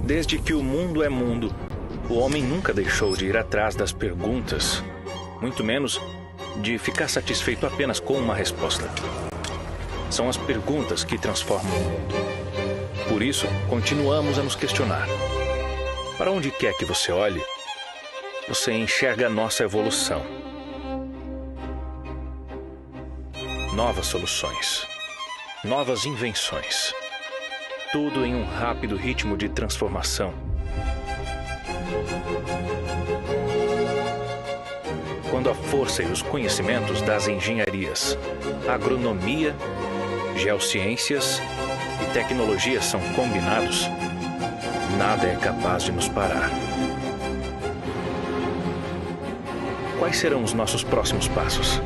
Desde que o mundo é mundo, o homem nunca deixou de ir atrás das perguntas, muito menos de ficar satisfeito apenas com uma resposta. São as perguntas que transformam o mundo. Por isso, continuamos a nos questionar. Para onde quer que você olhe, você enxerga a nossa evolução. Novas soluções, novas invenções. Tudo em um rápido ritmo de transformação. Quando a força e os conhecimentos das engenharias, agronomia, geociências e tecnologia são combinados, nada é capaz de nos parar. Quais serão os nossos próximos passos?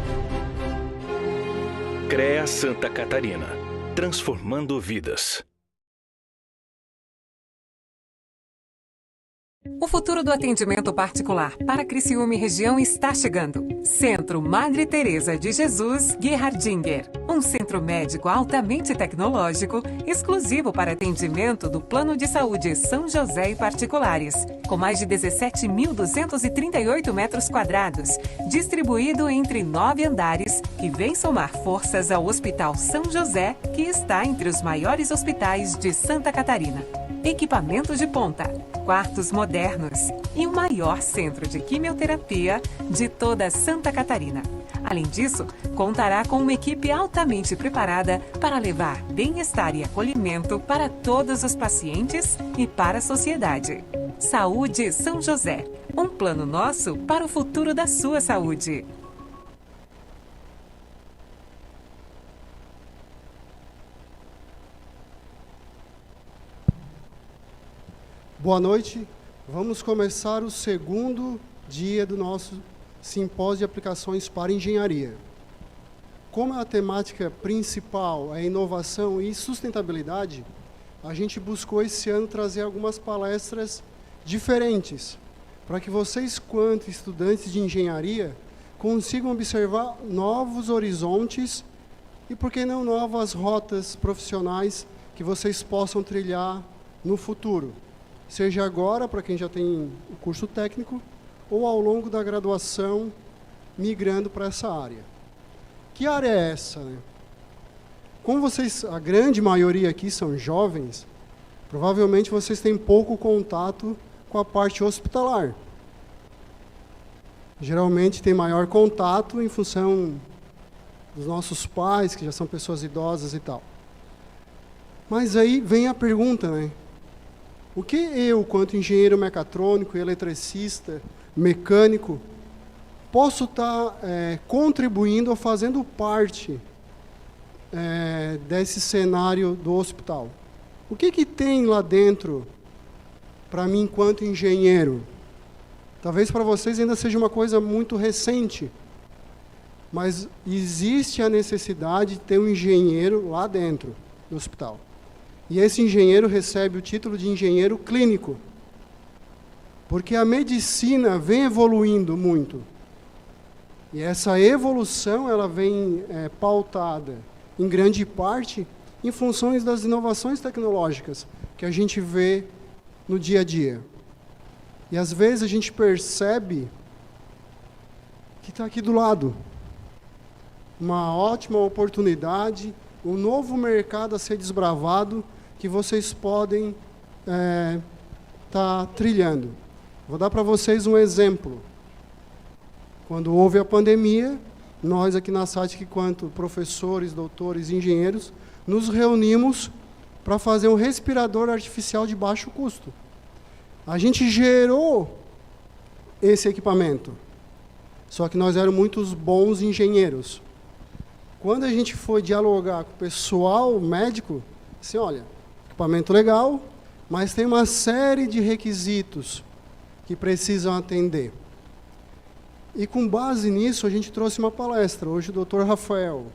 CREA Santa Catarina, transformando vidas. O futuro do atendimento particular para Criciúma e região está chegando. Centro Madre Teresa de Jesus Gerhardinger. Um centro médico altamente tecnológico, exclusivo para atendimento do Plano de Saúde São José e particulares. Com mais de 17.238 metros quadrados, distribuído entre 9 andares, que vem somar forças ao Hospital São José, que está entre os maiores hospitais de Santa Catarina. Equipamentos de ponta, quartos modernos e o maior centro de quimioterapia de toda Santa Catarina. Além disso, contará com uma equipe altamente preparada para levar bem-estar e acolhimento para todos os pacientes e para a sociedade. Saúde São José, um plano nosso para o futuro da sua saúde. Boa noite. Vamos começar o segundo dia do nosso simpósio de aplicações para engenharia. Como a temática principal é inovação e sustentabilidade, a gente buscou esse ano trazer algumas palestras diferentes, para que vocês, quanto estudantes de engenharia, consigam observar novos horizontes e, por que não, novas rotas profissionais que vocês possam trilhar no futuro. Seja agora, para quem já tem o curso técnico, ou ao longo da graduação, migrando para essa área. Que área é essa, né? Como vocês, a grande maioria aqui são jovens, provavelmente vocês têm pouco contato com a parte hospitalar. Geralmente tem maior contato em função dos nossos pais, que já são pessoas idosas e tal. Mas aí vem a pergunta, né? O que eu, quanto engenheiro mecatrônico, eletricista, mecânico, posso estar contribuindo ou fazendo parte desse cenário do hospital? O que tem lá dentro para mim, enquanto engenheiro? Talvez para vocês ainda seja uma coisa muito recente, mas existe a necessidade de ter um engenheiro lá dentro do hospital. E esse engenheiro recebe o título de engenheiro clínico, porque a medicina vem evoluindo muito. E essa evolução ela vem pautada, em grande parte, em funções das inovações tecnológicas que a gente vê no dia a dia. E às vezes a gente percebe que está aqui do lado. Uma ótima oportunidade, um novo mercado a ser desbravado, que vocês podem tá trilhando. Vou dar para vocês um exemplo. Quando houve a pandemia, nós aqui na SATIC, quanto professores, doutores, engenheiros, nos reunimos para fazer um respirador artificial de baixo custo. A gente gerou esse equipamento, só que nós éramos muitos bons engenheiros. Quando a gente foi dialogar com o pessoal médico, assim, olha, equipamento legal, mas tem uma série de requisitos que precisam atender. E com base nisso, a gente trouxe uma palestra. Hoje o Dr. Rafael,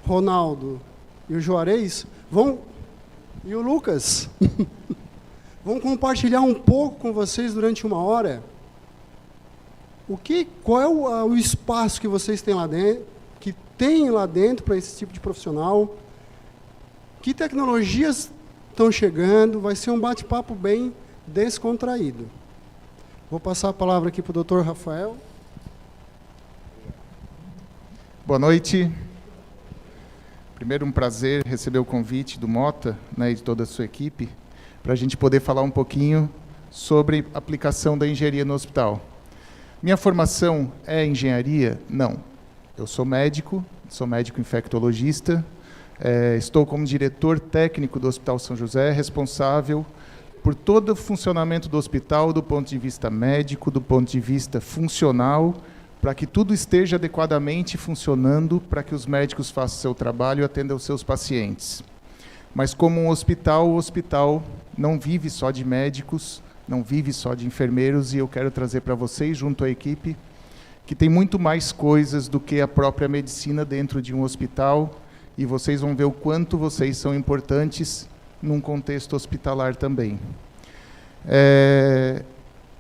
Ronaldo e o Juarez e o Lucas vão compartilhar um pouco com vocês durante uma hora qual é o espaço que vocês têm lá dentro, que tem lá dentro para esse tipo de profissional, que tecnologias estão chegando, vai ser um bate-papo bem descontraído. Vou passar a palavra aqui para o Dr. Rafael. Boa noite. Primeiro, um prazer receber o convite do Mota, né, e de toda a sua equipe, para a gente poder falar um pouquinho sobre a aplicação da engenharia no hospital. Minha formação é engenharia? Não. Eu sou médico infectologista, estou como diretor técnico do Hospital São José, responsável por todo o funcionamento do hospital, do ponto de vista médico, do ponto de vista funcional, para que tudo esteja adequadamente funcionando, para que os médicos façam seu trabalho e atendam os seus pacientes. Mas como um hospital, o hospital não vive só de médicos, não vive só de enfermeiros, e eu quero trazer para vocês, junto à equipe, que tem muito mais coisas do que a própria medicina dentro de um hospital, e vocês vão ver o quanto vocês são importantes num contexto hospitalar também.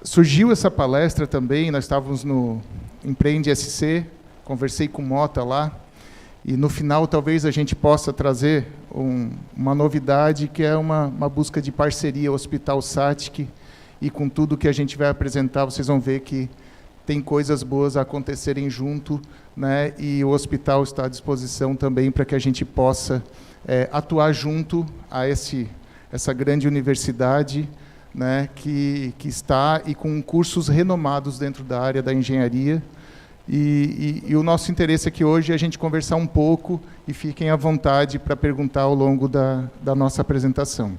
Surgiu essa palestra também, nós estávamos no Empreende SC, conversei com o Mota lá, e no final talvez a gente possa trazer uma novidade, que é uma busca de parceria Hospital SATIC, e com tudo que a gente vai apresentar, vocês vão ver que tem coisas boas a acontecerem junto, né, e o hospital está à disposição também para que a gente possa atuar junto a essa grande universidade, né, que está e com cursos renomados dentro da área da engenharia. E o nosso interesse aqui hoje é a gente conversar um pouco, e fiquem à vontade para perguntar ao longo da nossa apresentação.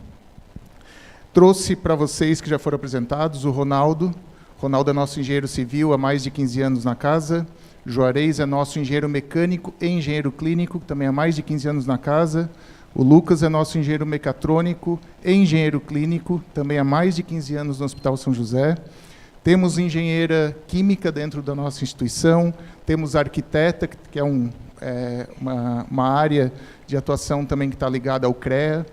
Trouxe para vocês, que já foram apresentados, o Ronaldo. Ronaldo é nosso engenheiro civil há mais de 15 anos na casa. Juarez é nosso engenheiro mecânico e engenheiro clínico, também há mais de 15 anos na casa. O Lucas é nosso engenheiro mecatrônico e engenheiro clínico, também há mais de 15 anos no Hospital São José. Temos engenheira química dentro da nossa instituição, temos arquiteta, que é uma área de atuação também que está ligada ao CREA.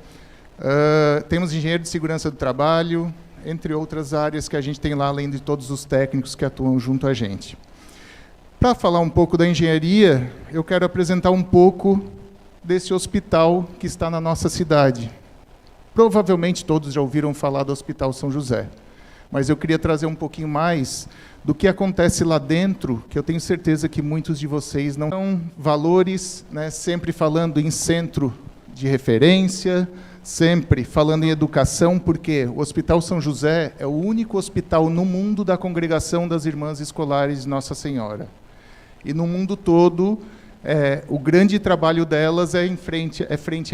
Temos engenheiro de segurança do trabalho, entre outras áreas que a gente tem lá, além de todos os técnicos que atuam junto a gente. Para falar um pouco da engenharia, eu quero apresentar um pouco desse hospital que está na nossa cidade. Provavelmente todos já ouviram falar do Hospital São José, mas eu queria trazer um pouquinho mais do que acontece lá dentro, que eu tenho certeza que muitos de vocês não são valores, né, sempre falando em centro de referência, sempre falando em educação, porque o Hospital São José é o único hospital no mundo da Congregação das Irmãs Escolares de Nossa Senhora. E no mundo todo, o grande trabalho delas é frente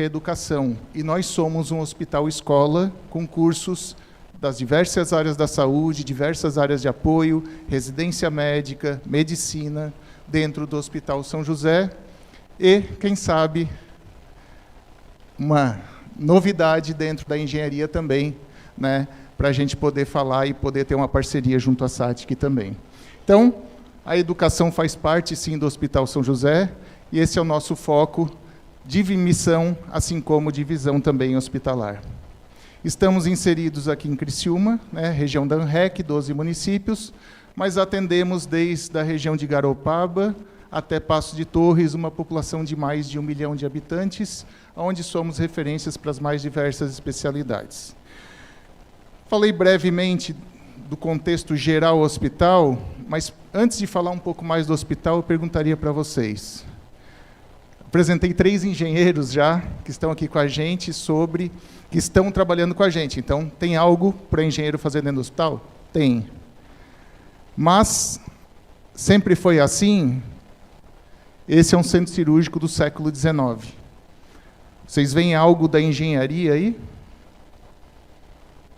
à educação. E nós somos um hospital-escola com cursos das diversas áreas da saúde, diversas áreas de apoio, residência médica, medicina, dentro do Hospital São José. E, quem sabe, uma novidade dentro da engenharia também, né, para a gente poder falar e poder ter uma parceria junto à SATIC também. Então, a educação faz parte, sim, do Hospital São José, e esse é o nosso foco de missão, assim como de visão também hospitalar. Estamos inseridos aqui em Criciúma, né, região da ANREC, 12 municípios, mas atendemos desde a região de Garopaba até Passo de Torres, uma população de mais de 1 milhão de habitantes, onde somos referências para as mais diversas especialidades. Falei brevemente do contexto geral hospital, mas antes de falar um pouco mais do hospital, eu perguntaria para vocês. Apresentei 3 engenheiros já, que estão aqui com a gente, que estão trabalhando com a gente. Então, tem algo para engenheiro fazer dentro do hospital? Tem. Mas, sempre foi assim? Esse é um centro cirúrgico do século XIX. Vocês veem algo da engenharia aí?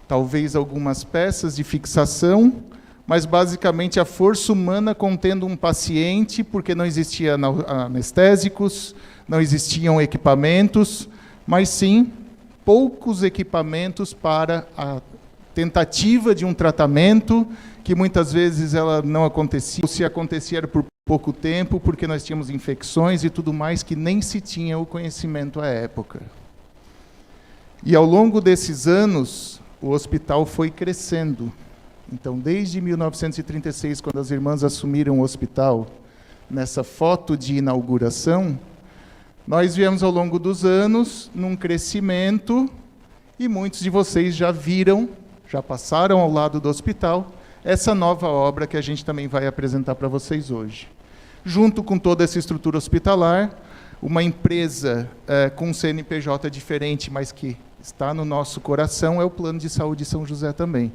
Talvez algumas peças de fixação, mas basicamente a força humana contendo um paciente, porque não existiam anestésicos, não existiam equipamentos, mas sim poucos equipamentos para a tentativa de um tratamento, que muitas vezes ela não acontecia, ou se acontecia era por pouco tempo, porque nós tínhamos infecções e tudo mais, que nem se tinha o conhecimento à época. E ao longo desses anos, o hospital foi crescendo. Então, desde 1936, quando as irmãs assumiram o hospital, nessa foto de inauguração, nós viemos ao longo dos anos num crescimento E muitos de vocês já viram, já passaram ao lado do hospital, essa nova obra que a gente também vai apresentar para vocês hoje. Junto com toda essa estrutura hospitalar, uma empresa com um CNPJ diferente, mas que está no nosso coração, é o Plano de Saúde São José também,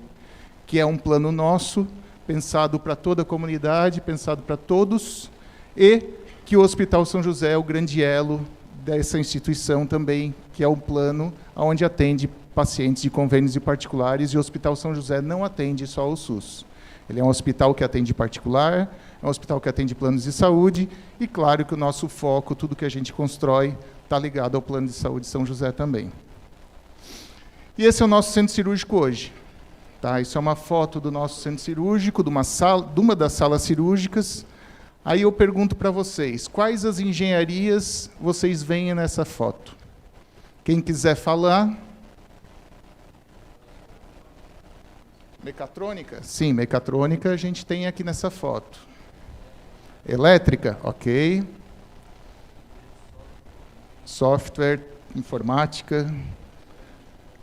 que é um plano nosso, pensado para toda a comunidade, pensado para todos, e que o Hospital São José é o grande elo dessa instituição também, que é um plano onde atende pacientes de convênios e particulares, e o Hospital São José não atende só o SUS. Ele é um hospital que atende particular, é um hospital que atende planos de saúde, e claro que o nosso foco, tudo que a gente constrói, está ligado ao Plano de Saúde São José também. E esse é o nosso centro cirúrgico hoje. Tá? Isso é uma foto do nosso centro cirúrgico, de uma das salas cirúrgicas. Aí eu pergunto para vocês, quais as engenharias vocês veem nessa foto? Quem quiser falar. Mecatrônica? Sim, mecatrônica a gente tem aqui nessa foto. Elétrica? Ok. Software, informática,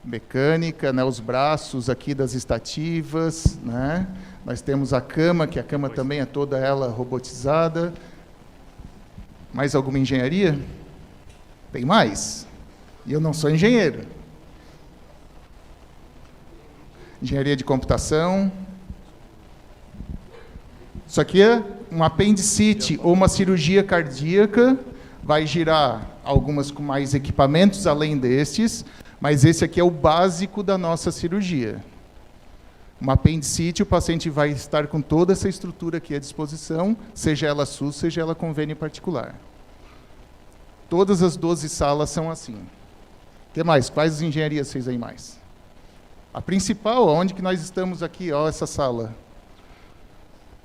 mecânica, né, os braços aqui das estativas, né? Nós temos a cama, que a cama também é toda ela robotizada. Mais alguma engenharia? Tem mais? E eu não sou engenheiro. Engenharia de computação. Isso aqui é um apendicite ou uma cirurgia cardíaca. Vai girar algumas com mais equipamentos além destes, mas esse aqui é o básico da nossa cirurgia. Uma apendicite, o paciente vai estar com toda essa estrutura aqui à disposição, seja ela SUS, seja ela convênio particular. Todas as 12 salas são assim. O que mais? Quais engenharias vocês veem mais? A principal, onde que nós estamos aqui, ó, essa sala?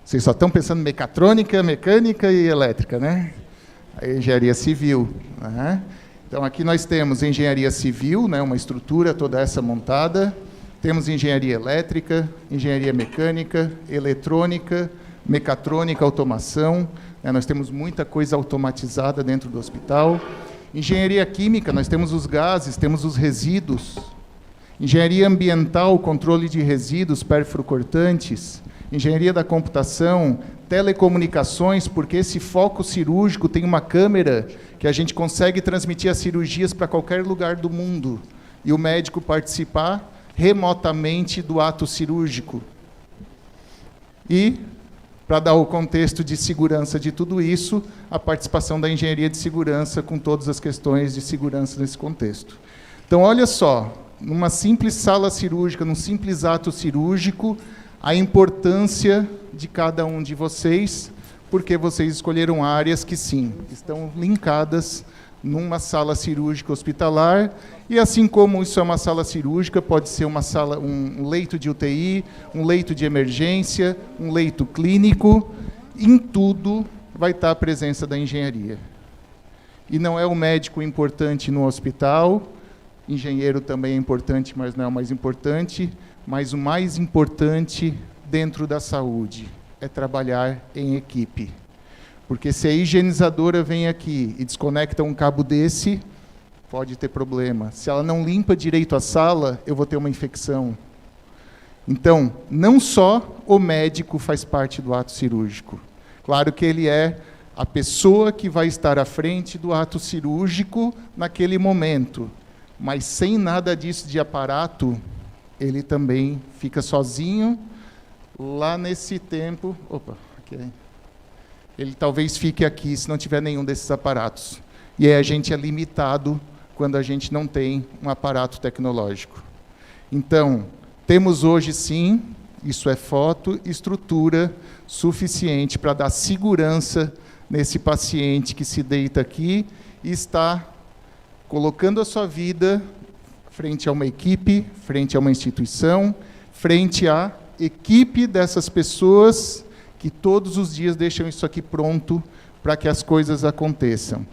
Vocês só estão pensando em mecatrônica, mecânica e elétrica, né? A engenharia civil. Né? Então, aqui nós temos engenharia civil, né, uma estrutura toda essa montada. Temos engenharia elétrica, engenharia mecânica, eletrônica, mecatrônica, automação. Né, nós temos muita coisa automatizada dentro do hospital. Engenharia química, nós temos os gases, temos os resíduos. Engenharia ambiental, controle de resíduos perfluorocortantes. Engenharia da computação, telecomunicações, porque esse foco cirúrgico tem uma câmera que a gente consegue transmitir as cirurgias para qualquer lugar do mundo e o médico participar remotamente do ato cirúrgico. E, para dar o contexto de segurança de tudo isso, a participação da engenharia de segurança com todas as questões de segurança nesse contexto. Então, olha só, numa simples sala cirúrgica, num simples ato cirúrgico, a importância de cada um de vocês, porque vocês escolheram áreas que, sim, estão linkadas numa sala cirúrgica hospitalar, e assim como isso é uma sala cirúrgica, pode ser uma sala, um leito de UTI, um leito de emergência, um leito clínico, em tudo vai estar a presença da engenharia. E não é o médico importante no hospital, engenheiro também é importante, mas não é o mais importante, mas o mais importante dentro da saúde é trabalhar em equipe. Porque se a higienizadora vem aqui e desconecta um cabo desse, pode ter problema. Se ela não limpa direito a sala, eu vou ter uma infecção. Então, não só o médico faz parte do ato cirúrgico. Claro que ele é a pessoa que vai estar à frente do ato cirúrgico naquele momento. Mas sem nada disso de aparato, ele também fica sozinho lá nesse tempo. Opa, aqui é. Ele talvez fique aqui se não tiver nenhum desses aparatos. E aí a gente é limitado quando a gente não tem um aparato tecnológico. Então, temos hoje, sim, isso é foto, estrutura suficiente para dar segurança nesse paciente que se deita aqui e está colocando a sua vida frente a uma equipe, frente a uma instituição, frente à equipe dessas pessoas que todos os dias deixam isso aqui pronto para que as coisas aconteçam.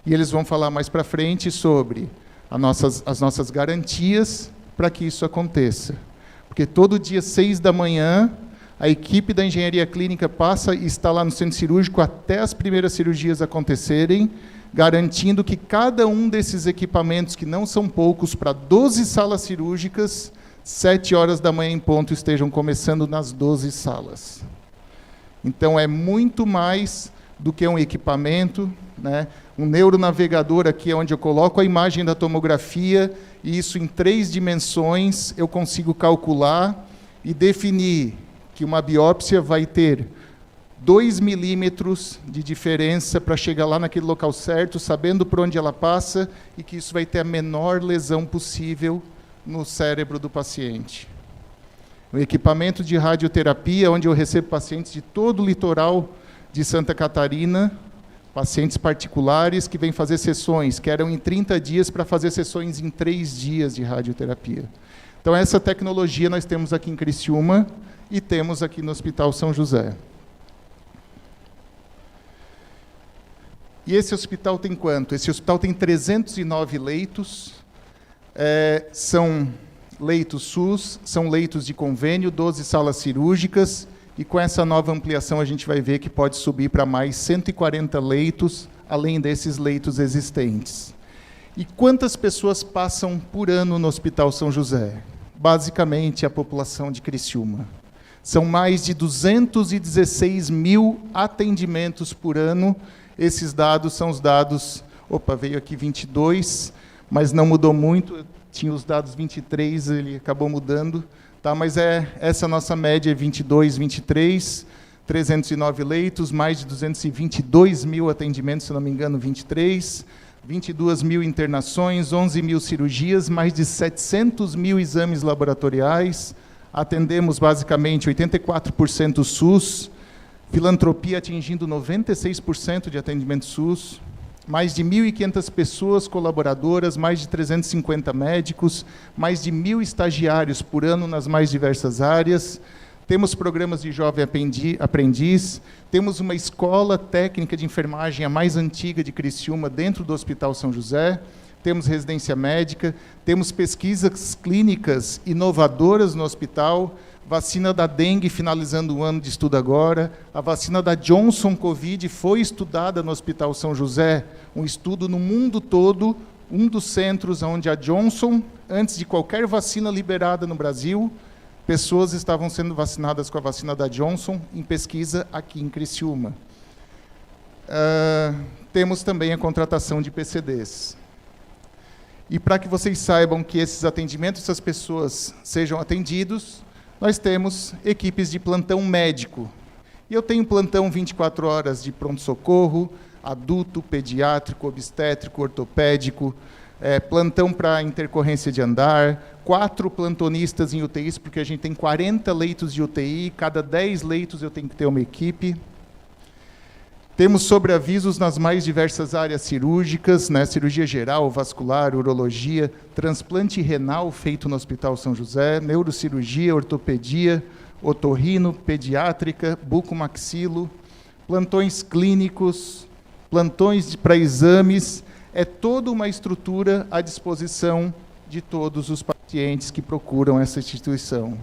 E eles vão falar mais para frente sobre as nossas garantias para que isso aconteça. Porque todo dia, 6 da manhã, a equipe da engenharia clínica passa e está lá no centro cirúrgico até as primeiras cirurgias acontecerem, garantindo que cada um desses equipamentos, que não são poucos, para 12 salas cirúrgicas, 7 horas da manhã em ponto, estejam começando nas 12 salas. Então, é muito mais do que um equipamento, né? Um neuronavegador aqui é onde eu coloco a imagem da tomografia, e isso em 3 dimensões eu consigo calcular e definir que uma biópsia vai ter 2 milímetros de diferença para chegar lá naquele local certo, sabendo por onde ela passa, e que isso vai ter a menor lesão possível no cérebro do paciente. O equipamento de radioterapia, onde eu recebo pacientes de todo o litoral de Santa Catarina, pacientes particulares que vêm fazer sessões, que eram em 30 dias para fazer sessões em 3 dias de radioterapia. Então, essa tecnologia nós temos aqui em Criciúma e temos aqui no Hospital São José. E esse hospital tem quanto? Esse hospital tem 309 leitos, são leitos SUS, são leitos de convênio, 12 salas cirúrgicas, e com essa nova ampliação a gente vai ver que pode subir para mais 140 leitos, além desses leitos existentes. E quantas pessoas passam por ano no Hospital São José? Basicamente, a população de Criciúma. São mais de 216 mil atendimentos por ano. Esses dados são os dados... Opa, veio aqui 22, mas não mudou muito. Tinha os dados 23, ele acabou mudando. Tá, mas essa nossa média é 22, 23, 309 leitos, mais de 222 mil atendimentos, se não me engano, 22 mil internações, 11 mil cirurgias, mais de 700 mil exames laboratoriais, atendemos basicamente 84% SUS, filantropia atingindo 96% de atendimento SUS, mais de 1.500 pessoas colaboradoras, mais de 350 médicos, mais de 1.000 estagiários por ano nas mais diversas áreas. Temos programas de jovem aprendiz, temos uma escola técnica de enfermagem, a mais antiga de Criciúma, dentro do Hospital São José, temos residência médica, temos pesquisas clínicas inovadoras no hospital, vacina da dengue finalizando o ano de estudo agora, a vacina da Johnson Covid foi estudada no Hospital São José, um estudo no mundo todo, um dos centros onde a Johnson, antes de qualquer vacina liberada no Brasil, pessoas estavam sendo vacinadas com a vacina da Johnson em pesquisa aqui em Criciúma. Temos também a contratação de PCDs. E para que vocês saibam que esses atendimentos, essas pessoas sejam atendidos, nós temos equipes de plantão médico. E eu tenho plantão 24 horas de pronto-socorro, adulto, pediátrico, obstétrico, ortopédico, plantão para intercorrência de andar, 4 plantonistas em UTIs, porque a gente tem 40 leitos de UTI, cada 10 leitos eu tenho que ter uma equipe. Temos sobreavisos nas mais diversas áreas cirúrgicas, né, cirurgia geral, vascular, urologia, transplante renal feito no Hospital São José, neurocirurgia, ortopedia, otorrino, pediátrica, bucomaxilo, plantões clínicos, plantões para exames, é toda uma estrutura à disposição de todos os pacientes que procuram essa instituição.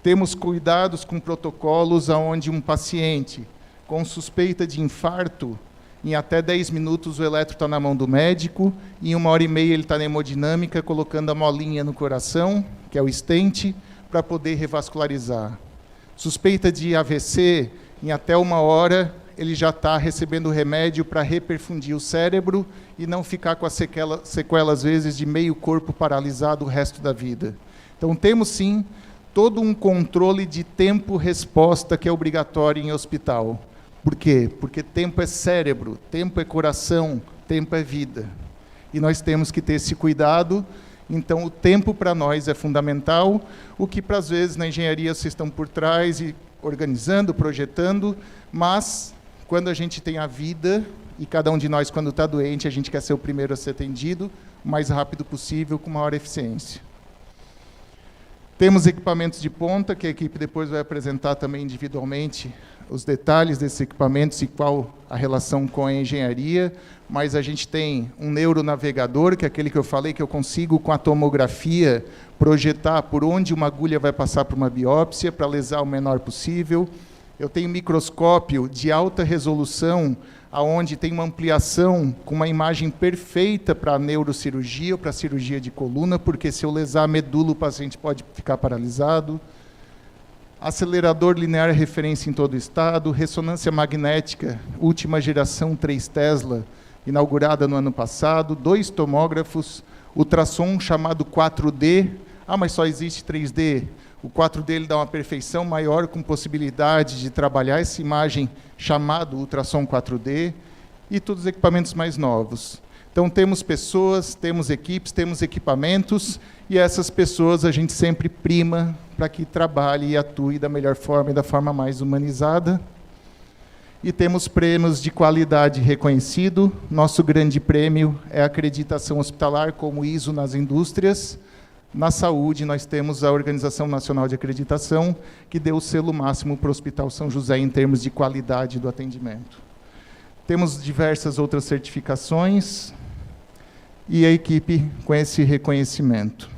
Temos cuidados com protocolos onde um paciente com suspeita de infarto, em até 10 minutos o eletro está na mão do médico, e em 1h30 ele está na hemodinâmica, colocando a molinha no coração, que é o stent, para poder revascularizar. Suspeita de AVC, em até 1 hora, ele já está recebendo remédio para reperfundir o cérebro e não ficar com a sequela, às vezes, de meio corpo paralisado o resto da vida. Então, temos, sim, todo um controle de tempo-resposta que é obrigatório em hospital. Por quê? Porque tempo é cérebro, tempo é coração, tempo é vida. E nós temos que ter esse cuidado. Então, o tempo para nós é fundamental, o que, às vezes, na engenharia, vocês estão por trás e organizando, projetando, mas, quando a gente tem a vida, e cada um de nós, quando está doente, a gente quer ser o primeiro a ser atendido, o mais rápido possível, com maior eficiência. Temos equipamentos de ponta, que a equipe depois vai apresentar também individualmente os detalhes desses equipamentos e qual a relação com a engenharia, mas a gente tem um neuronavegador, que é aquele que eu falei, que eu consigo, com a tomografia, projetar por onde uma agulha vai passar para uma biópsia, para lesar o menor possível. Eu tenho um microscópio de alta resolução, onde tem uma ampliação com uma imagem perfeita para a neurocirurgia ou para a cirurgia de coluna, porque se eu lesar a medula, o paciente pode ficar paralisado. Acelerador linear referência em todo o estado, ressonância magnética, última geração 3 Tesla, inaugurada no ano passado, 2 tomógrafos, ultrassom chamado 4D. Ah, mas só existe 3D. O 4D ele dá uma perfeição maior, com possibilidade de trabalhar essa imagem chamado ultrassom 4D, e todos os equipamentos mais novos. Então, temos pessoas, temos equipes, temos equipamentos, e essas pessoas a gente sempre prima para que trabalhe e atue da melhor forma e da forma mais humanizada. E temos prêmios de qualidade reconhecido. Nosso grande prêmio é a acreditação hospitalar como ISO nas indústrias. Na saúde, nós temos a Organização Nacional de Acreditação, que deu o selo máximo para o Hospital São José em termos de qualidade do atendimento. Temos diversas outras certificações e a equipe com esse reconhecimento.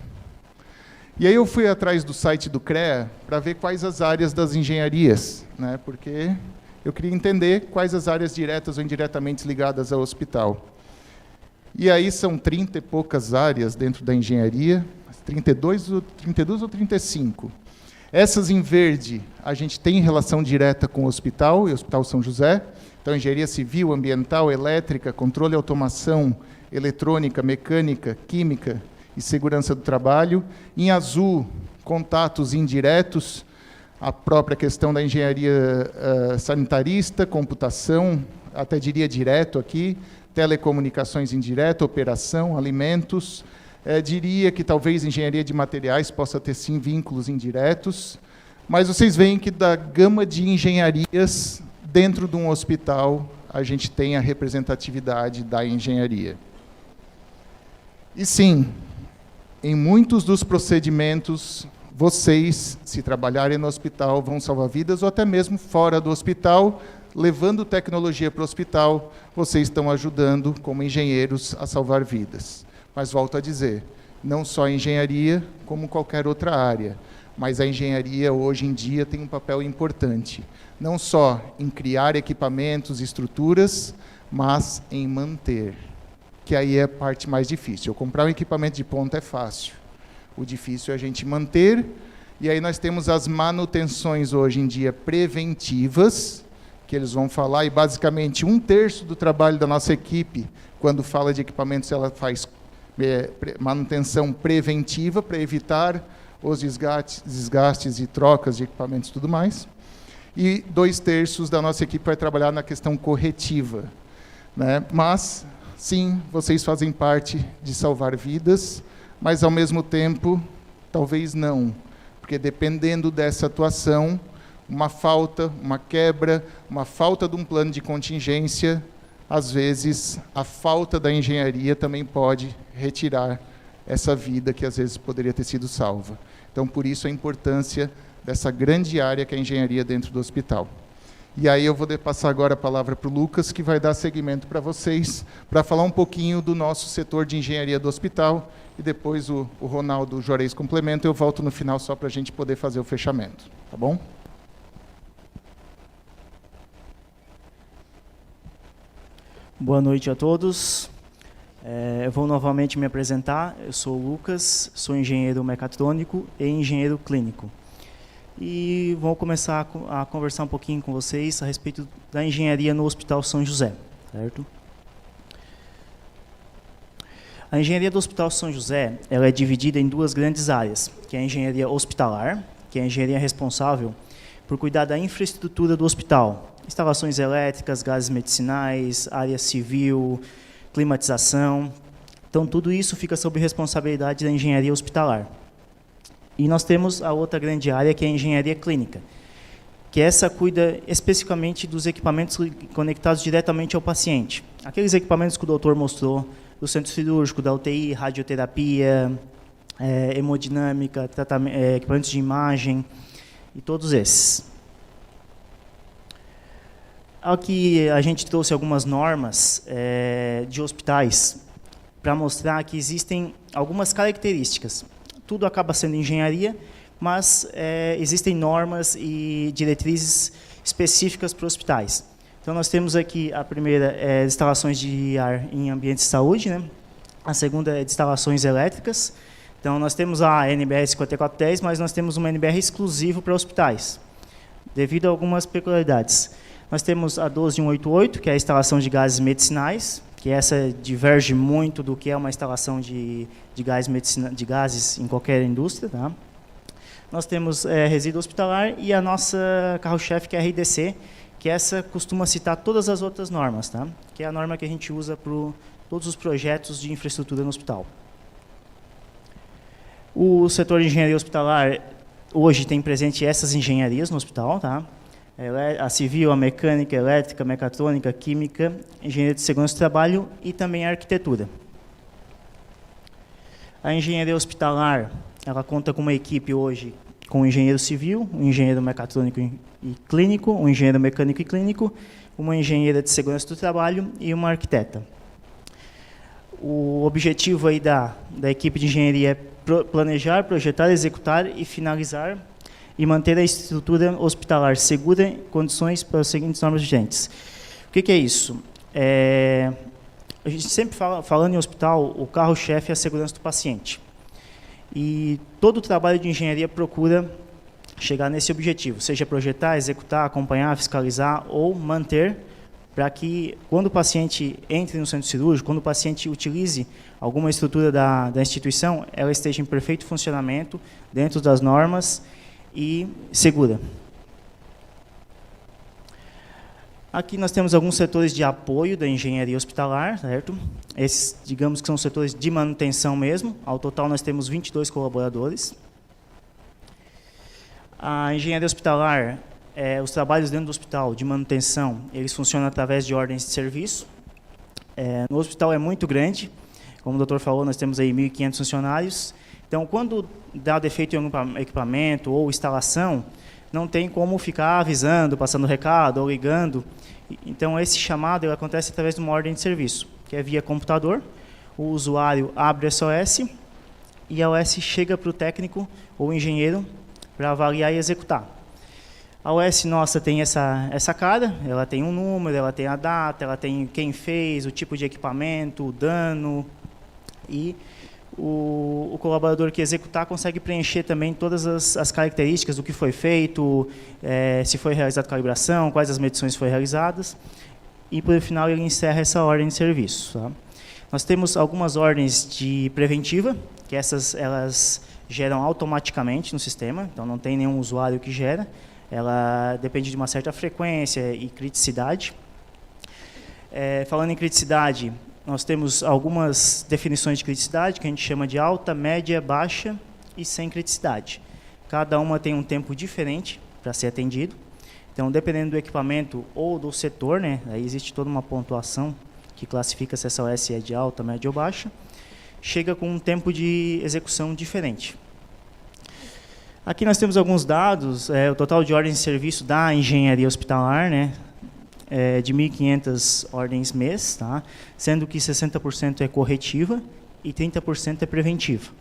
E aí eu fui atrás do site do CREA para ver quais as áreas das engenharias, né, porque eu queria entender quais as áreas diretas ou indiretamente ligadas ao hospital. E aí são 30 e poucas áreas dentro da engenharia, 32 ou 35. Essas em verde, a gente tem relação direta com o hospital e o Hospital São José. Então, engenharia civil, ambiental, elétrica, controle e automação, eletrônica, mecânica, química e segurança do trabalho. Em azul, contatos indiretos, a própria questão da engenharia sanitarista, computação, até diria direto aqui, telecomunicações indireto, operação, alimentos. Diria que talvez engenharia de materiais possa ter, sim, vínculos indiretos, mas vocês veem que da gama de engenharias, dentro de um hospital, a gente tem a representatividade da engenharia. E, sim, em muitos dos procedimentos, vocês, se trabalharem no hospital, vão salvar vidas, ou até mesmo fora do hospital, levando tecnologia para o hospital, vocês estão ajudando, como engenheiros, a salvar vidas. Mas volto a dizer, não só a engenharia, como qualquer outra área. Mas a engenharia, hoje em dia, tem um papel importante. Não só em criar equipamentos e estruturas, mas em manter. Que aí é a parte mais difícil. Eu comprar um equipamento de ponta é fácil. O difícil é a gente manter. E aí nós temos as manutenções, hoje em dia, preventivas, que eles vão falar, e basicamente 1/3 do trabalho da nossa equipe, quando fala de equipamentos, ela faz manutenção preventiva para evitar os desgastes e trocas de equipamentos e tudo mais. E 2/3 da nossa equipe vai trabalhar na questão corretiva, né? Mas, sim, vocês fazem parte de salvar vidas, mas, ao mesmo tempo, talvez não, porque, dependendo dessa atuação, uma falta, uma quebra, uma falta de um plano de contingência, às vezes, a falta da engenharia também pode retirar essa vida que, às vezes, poderia ter sido salva. Então, por isso, a importância dessa grande área que é a engenharia dentro do hospital. E aí eu vou passar agora a palavra para o Lucas, que vai dar seguimento para vocês, para falar um pouquinho do nosso setor de engenharia do hospital, e depois o Ronaldo Juarez complementa, eu volto no final só para a gente poder fazer o fechamento. Tá bom? Boa noite a todos. Eu vou novamente me apresentar. Eu sou o Lucas, sou engenheiro mecatrônico e engenheiro clínico. E vou começar a conversar um pouquinho com vocês a respeito da engenharia no Hospital São José, certo? A engenharia do Hospital São José, ela é dividida em 2 grandes áreas, que é a engenharia hospitalar, que é a engenharia responsável por cuidar da infraestrutura do hospital, instalações elétricas, gases medicinais, área civil, climatização. Então, tudo isso fica sob responsabilidade da engenharia hospitalar. E nós temos a outra grande área, que é a engenharia clínica, que essa cuida especificamente dos equipamentos conectados diretamente ao paciente. Aqueles equipamentos que o doutor mostrou, do centro cirúrgico, da UTI, radioterapia, hemodinâmica, equipamentos de imagem, e todos esses. Aqui a gente trouxe algumas normas de hospitais para mostrar que existem algumas características. Tudo acaba sendo engenharia, mas existem normas e diretrizes específicas para hospitais. Então, nós temos aqui a primeira é instalações de ar em ambientes de saúde, né? A segunda é de instalações elétricas. Então, nós temos a NBR 5410, mas nós temos uma NBR exclusiva para hospitais, devido a algumas peculiaridades. Nós temos a 12188, que é a instalação de gases medicinais, que essa diverge muito do que é uma instalação de gases em qualquer indústria. Tá? Nós temos resíduo hospitalar e a nossa carro-chefe, que é a RDC, que essa costuma citar todas as outras normas, tá? Que é a norma que a gente usa para todos os projetos de infraestrutura no hospital. O setor de engenharia hospitalar hoje tem presente essas engenharias no hospital, tá? A civil, a mecânica, a elétrica, a mecatrônica, a química, engenharia de segurança do trabalho e também a arquitetura. A engenharia hospitalar, ela conta com uma equipe hoje com um engenheiro civil, um engenheiro mecatrônico e clínico, um engenheiro mecânico e clínico, uma engenheira de segurança do trabalho e uma arquiteta. O objetivo aí da equipe de engenharia é planejar, projetar, executar e finalizar e manter a estrutura hospitalar segura em condições para as seguintes normas vigentes. O que é isso? A gente sempre falando em hospital, o carro-chefe é a segurança do paciente. E todo o trabalho de engenharia procura chegar nesse objetivo, seja projetar, executar, acompanhar, fiscalizar ou manter, para que, quando o paciente entre no centro cirúrgico, quando o paciente utilize alguma estrutura da instituição, ela esteja em perfeito funcionamento, dentro das normas e segura. Aqui nós temos alguns setores de apoio da engenharia hospitalar, certo? Esses, digamos que são setores de manutenção mesmo. Ao total, nós temos 22 colaboradores. A engenharia hospitalar, os trabalhos dentro do hospital de manutenção, eles funcionam através de ordens de serviço. No hospital é muito grande, como o doutor falou, nós temos aí 1.500 funcionários. Então, quando dá defeito em algum equipamento ou instalação, não tem como ficar avisando, passando recado ou ligando. Então, esse chamado ele acontece através de uma ordem de serviço, que é via computador. O usuário abre a SOS e a OS chega para o técnico ou engenheiro para avaliar e executar. A OS nossa tem essa cara, ela tem um número, ela tem a data, ela tem quem fez, o tipo de equipamento, o dano, e o colaborador que executar consegue preencher também todas as características do que foi feito, se foi realizada calibração, quais as medições foram realizadas, e, por final, ele encerra essa ordem de serviço. Tá? Nós temos algumas ordens de preventiva, que elas geram automaticamente no sistema, então não tem nenhum usuário que gera, ela depende de uma certa frequência e criticidade. Falando em criticidade, nós temos algumas definições de criticidade, que a gente chama de alta, média, baixa e sem criticidade. Cada uma tem um tempo diferente para ser atendido. Então, dependendo do equipamento ou do setor, né, aí existe toda uma pontuação que classifica se essa OS é de alta, média ou baixa, chega com um tempo de execução diferente. Aqui nós temos alguns dados, o total de ordens de serviço da engenharia hospitalar, né, de 1.500 ordens mês, tá? Sendo que 60% é corretiva e 30% é preventiva.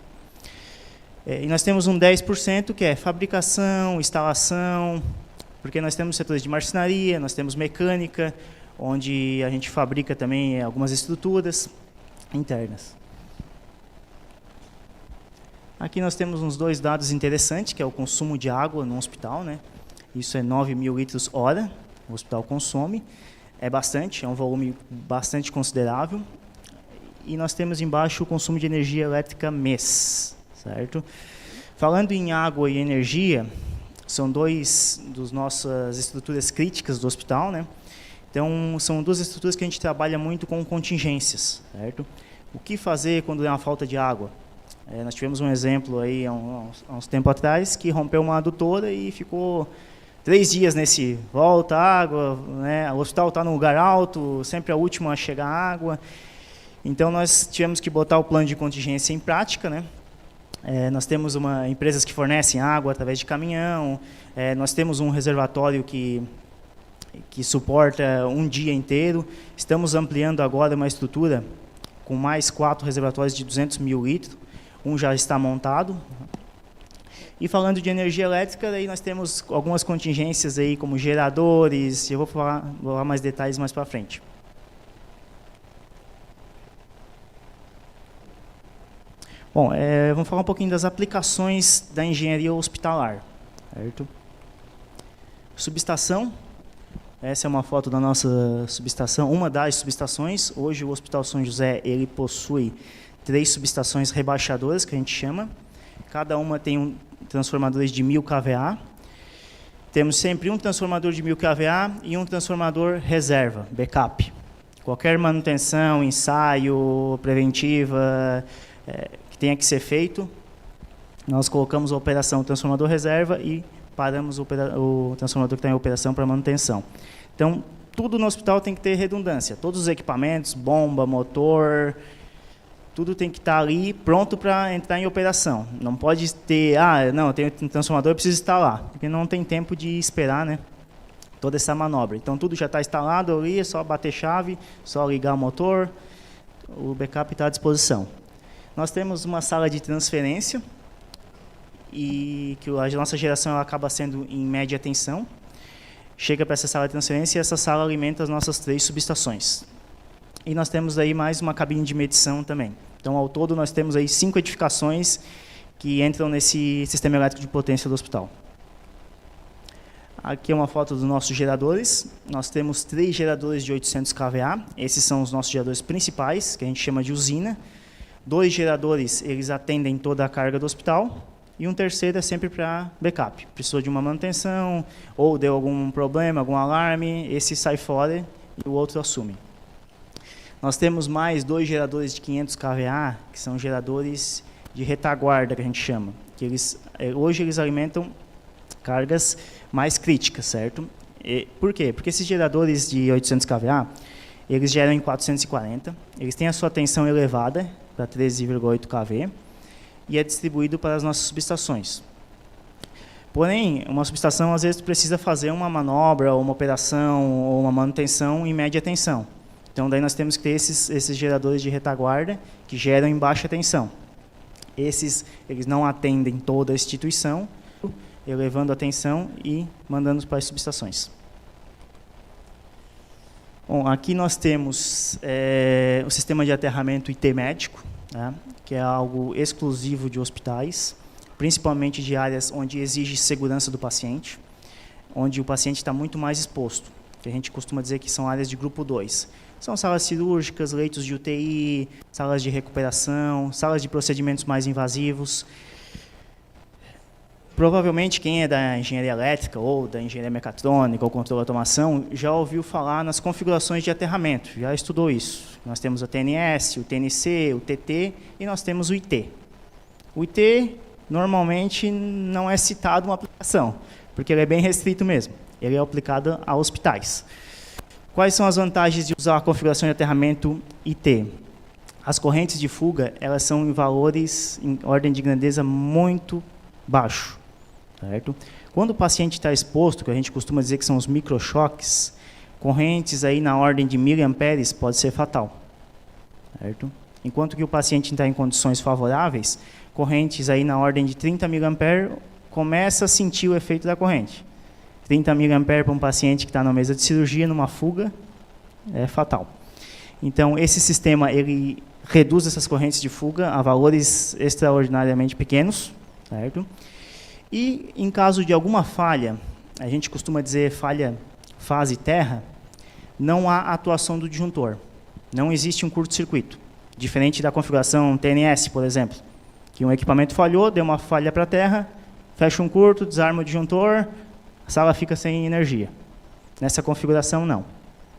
E nós temos um 10% que é fabricação, instalação, porque nós temos setores de marcenaria, nós temos mecânica, onde a gente fabrica também algumas estruturas internas. Aqui nós temos uns dois dados interessantes, que é o consumo de água no hospital, né? Isso é 9.000 litros hora. O hospital consome, é bastante, é um volume bastante considerável. E nós temos embaixo o consumo de energia elétrica mês, certo? Falando em água e energia, são dois das nossas estruturas críticas do hospital, né? Então, são duas estruturas que a gente trabalha muito com contingências, certo? O que fazer quando há uma falta de água? Nós tivemos um exemplo aí há uns tempos atrás, que rompeu uma adutora e ficou 3 dias nesse volta água, né? O hospital está num lugar alto, sempre a última a chegar água. Então, nós tivemos que botar o plano de contingência em prática, né? Nós temos empresas que fornecem água através de caminhão, nós temos um reservatório que suporta um dia inteiro. Estamos ampliando agora uma estrutura com mais 4 reservatórios de 200.000 litros. Um já está montado. E falando de energia elétrica, aí nós temos algumas contingências aí, como geradores, eu vou falar mais detalhes mais para frente. Bom, vamos falar um pouquinho das aplicações da engenharia hospitalar. Certo? Subestação. Essa é uma foto da nossa subestação, uma das subestações. Hoje o Hospital São José ele possui 3 subestações rebaixadoras, que a gente chama. Cada uma tem transformadores de 1000 kVA. Temos sempre um transformador de 1000 kVA e um transformador reserva, backup. Qualquer manutenção, ensaio, preventiva, que tenha que ser feito, nós colocamos a operação transformador reserva e paramos o transformador que está em operação para manutenção. Então, tudo no hospital tem que ter redundância. Todos os equipamentos, bomba, motor, tudo tem que estar ali pronto para entrar em operação. Não pode ter, não, eu tenho um transformador, eu preciso instalar, porque não tem tempo de esperar, né, toda essa manobra. Então, tudo já está instalado ali, é só bater chave, só ligar o motor, o backup está à disposição. Nós temos uma sala de transferência, e que a nossa geração ela acaba sendo em média tensão. Chega para essa sala de transferência e essa sala alimenta as nossas 3 subestações. E nós temos aí mais uma cabine de medição também. Então, ao todo, nós temos aí 5 edificações que entram nesse sistema elétrico de potência do hospital. Aqui é uma foto dos nossos geradores. Nós temos 3 geradores de 800 kVA. Esses são os nossos geradores principais, que a gente chama de usina. 2 geradores, eles atendem toda a carga do hospital. E um terceiro é sempre para backup. Precisou de uma manutenção, ou deu algum problema, algum alarme, esse sai fora e o outro assume. Nós temos mais 2 geradores de 500 kVA, que são geradores de retaguarda, que a gente chama. Que hoje eles alimentam cargas mais críticas, certo? Por quê? Porque esses geradores de 800 kVA, eles geram em 440, eles têm a sua tensão elevada, para 13,8 kV, e é distribuído para as nossas subestações. Porém, uma subestação, às vezes, precisa fazer uma manobra, ou uma operação, ou uma manutenção em média tensão. Então, daí nós temos que ter esses geradores de retaguarda, que geram em baixa tensão. Eles não atendem toda a instituição, elevando a tensão e mandando para as subestações. Bom, aqui nós temos o sistema de aterramento IT médico, né, que é algo exclusivo de hospitais, principalmente de áreas onde exige segurança do paciente, onde o paciente está muito mais exposto, que a gente costuma dizer que são áreas de grupo 2. São salas cirúrgicas, leitos de UTI, salas de recuperação, salas de procedimentos mais invasivos. Provavelmente quem é da engenharia elétrica ou da engenharia mecatrônica ou controle de automação já ouviu falar nas configurações de aterramento, já estudou isso. Nós temos o TNS, o TNC, o TT e nós temos o IT. O IT normalmente não é citado uma aplicação, porque ele é bem restrito mesmo. Ele é aplicado a hospitais. Quais são as vantagens de usar a configuração de aterramento IT? As correntes de fuga, elas são em valores em ordem de grandeza muito baixo. Certo? Quando o paciente está exposto, que a gente costuma dizer que são os microchoques, correntes aí na ordem de miliamperes pode ser fatal. Certo? Enquanto que o paciente está em condições favoráveis, correntes aí na ordem de 30 miliamperes começa a sentir o efeito da corrente. 30 miliamperes para um paciente que está na mesa de cirurgia, numa fuga, é fatal. Então, esse sistema ele reduz essas correntes de fuga a valores extraordinariamente pequenos, certo? E, em caso de alguma falha, a gente costuma dizer falha fase terra, não há atuação do disjuntor. Não existe um curto-circuito. Diferente da configuração TNS, por exemplo, que um equipamento falhou, deu uma falha para a terra, fecha um curto, desarma o disjuntor, a sala fica sem energia. Nessa configuração, não.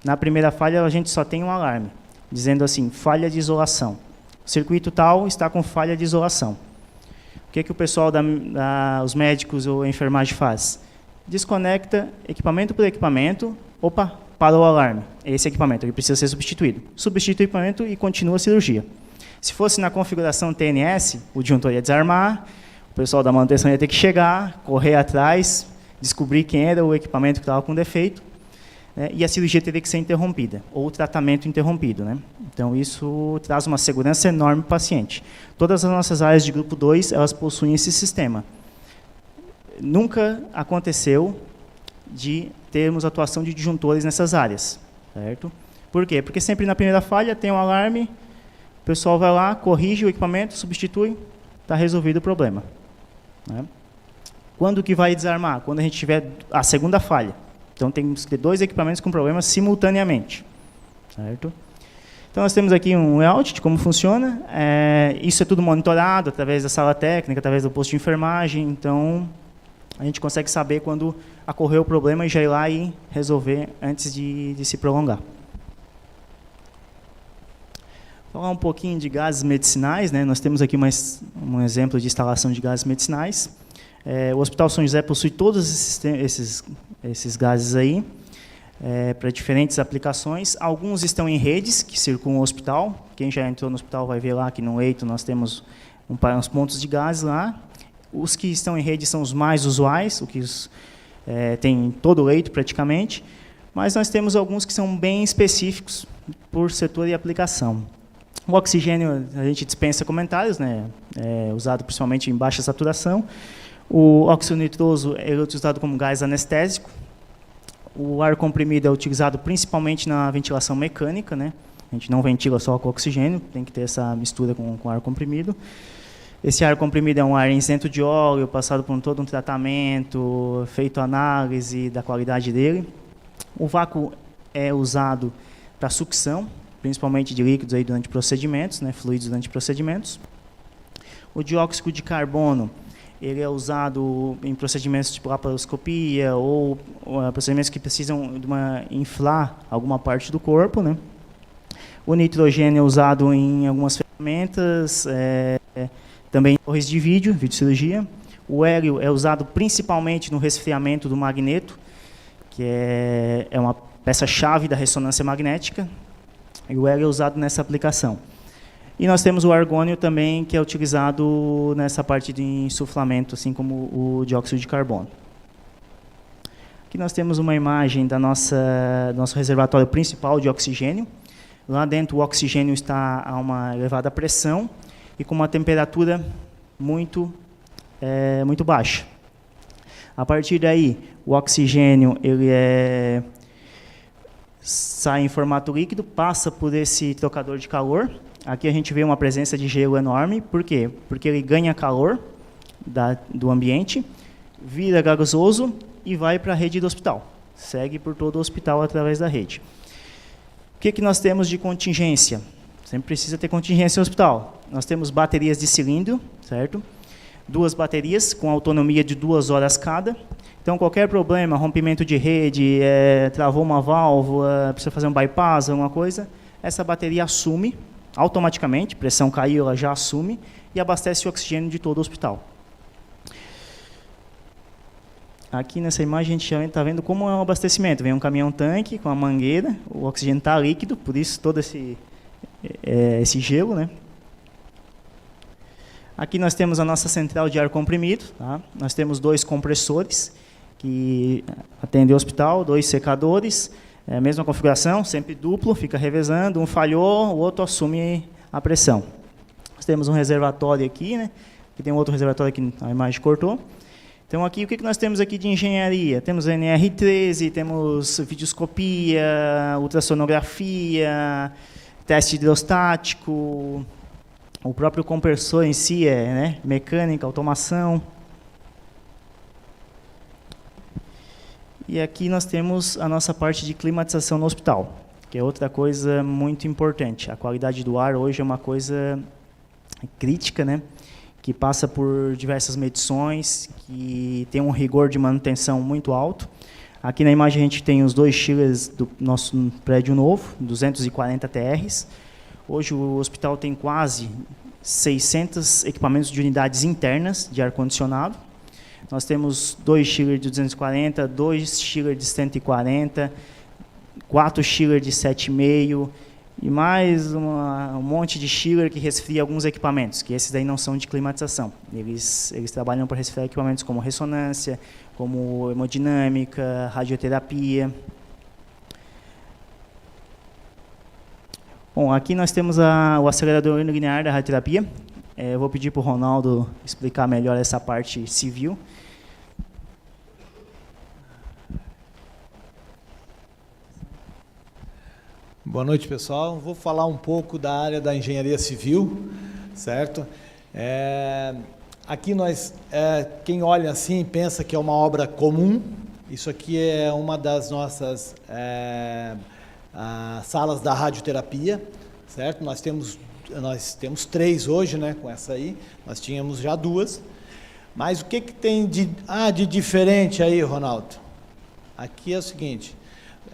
Na primeira falha, a gente só tem um alarme, dizendo assim, falha de isolação. O circuito tal está com falha de isolação. O que o pessoal, os médicos ou a enfermagem faz? Desconecta equipamento por equipamento. Opa, parou o alarme. Esse equipamento ele precisa ser substituído. Substitui o equipamento e continua a cirurgia. Se fosse na configuração TNS, o disjuntor ia desarmar, o pessoal da manutenção ia ter que chegar, correr atrás, descobrir quem era o equipamento que estava com defeito, né, e a cirurgia teria que ser interrompida, ou o tratamento interrompido. Né? Então, isso traz uma segurança enorme para o paciente. Todas as nossas áreas de grupo 2, elas possuem esse sistema. nunca aconteceu de termos atuação de disjuntores nessas áreas, certo? Por quê? Porque sempre na primeira falha tem um alarme, o pessoal vai lá, corrige o equipamento, substitui, está resolvido o problema, né? Quando que vai desarmar? Quando a gente tiver a segunda falha. Então, temos que ter 2 equipamentos com problemas simultaneamente, certo? Então, nós temos aqui um layout de como funciona. Isso é tudo monitorado através da sala técnica, através do posto de enfermagem. Então, a gente consegue saber quando ocorreu o problema e já ir lá e resolver antes de se prolongar. Falar um pouquinho de gases medicinais, né? Nós temos aqui um exemplo de instalação de gases medicinais. O Hospital São José possui todos esses gases aí, para diferentes aplicações. Alguns estão em redes que circulam o hospital. Quem já entrou no hospital vai ver lá que no leito nós temos uns pontos de gases lá. Os que estão em rede são os mais usuais, tem em todo o leito praticamente, mas nós temos alguns que são bem específicos por setor e aplicação. O oxigênio, a gente dispensa comentários, né? Usado principalmente em baixa saturação. O óxido nitroso é utilizado como gás anestésico. O ar comprimido é utilizado principalmente na ventilação mecânica, né? A gente não ventila só com oxigênio, tem que ter essa mistura com ar comprimido. Esse ar comprimido é um ar isento de óleo, passado por todo um tratamento, feito análise da qualidade dele. O vácuo é usado para sucção, principalmente de líquidos aí durante procedimentos, né? Fluidos durante procedimentos. O dióxido de carbono, ele é usado em procedimentos tipo laparoscopia ou procedimentos que precisam inflar alguma parte do corpo, né? O nitrogênio é usado em algumas ferramentas, também em torres de videocirurgia. O hélio é usado principalmente no resfriamento do magneto, que é uma peça-chave da ressonância magnética, e o hélio é usado nessa aplicação. E nós temos o argônio também, que é utilizado nessa parte de insuflamento, assim como o dióxido de carbono. Aqui nós temos uma imagem do nosso reservatório principal de oxigênio. Lá dentro o oxigênio está a uma elevada pressão e com uma temperatura muito baixa. A partir daí, o oxigênio sai em formato líquido, passa por esse trocador de calor. Aqui a gente vê uma presença de gelo enorme. Por quê? Porque ele ganha calor do ambiente, vira gasoso e vai para a rede do hospital. Segue por todo o hospital através da rede. O que nós temos de contingência? Sempre precisa ter contingência no hospital. Nós temos baterias de cilindro, certo? 2 baterias com autonomia de 2 horas cada. Então, qualquer problema, rompimento de rede, travou uma válvula, precisa fazer um bypass, alguma coisa, essa bateria assume automaticamente, pressão caiu, ela já assume e abastece o oxigênio de todo o hospital. Aqui nessa imagem a gente já está vendo como é o abastecimento. Vem um caminhão-tanque com a mangueira, o oxigênio está líquido, por isso todo esse gelo, né? Aqui nós temos a nossa central de ar comprimido. Tá? Nós temos 2 compressores que atendem o hospital, 2 secadores, a mesma configuração, sempre duplo, fica revezando, um falhou, o outro assume a pressão. Nós temos um reservatório aqui, né? Aqui tem um outro reservatório que a imagem cortou. Então, aqui, o que nós temos aqui de engenharia? Temos NR13, temos videoscopia, ultrassonografia, teste hidrostático, o próprio compressor em si mecânica, automação. E aqui nós temos a nossa parte de climatização no hospital, que é outra coisa muito importante. A qualidade do ar hoje é uma coisa crítica, né? Que passa por diversas medições, que tem um rigor de manutenção muito alto. Aqui na imagem a gente tem os 2 chillers do nosso prédio novo, 240 TRs. Hoje o hospital tem quase 600 equipamentos de unidades internas de ar-condicionado. Nós temos 2 chillers de 240, 2 chillers de 140, 4 chillers de 7,5 e mais um monte de chiller que resfria alguns equipamentos, que esses daí não são de climatização. Eles trabalham para resfriar equipamentos como ressonância, como hemodinâmica, radioterapia. Bom, aqui nós temos o acelerador linear da radioterapia. Eu vou pedir para o Ronaldo explicar melhor essa parte civil. Boa noite, pessoal. Vou falar um pouco da área da engenharia civil, certo? Aqui nós, quem olha assim, pensa que é uma obra comum. Isso aqui é uma das nossas salas da radioterapia, certo? Nós temos 3 hoje, né, com essa aí. Nós tínhamos já 2. Mas o que tem de diferente aí, Ronaldo? Aqui é o seguinte,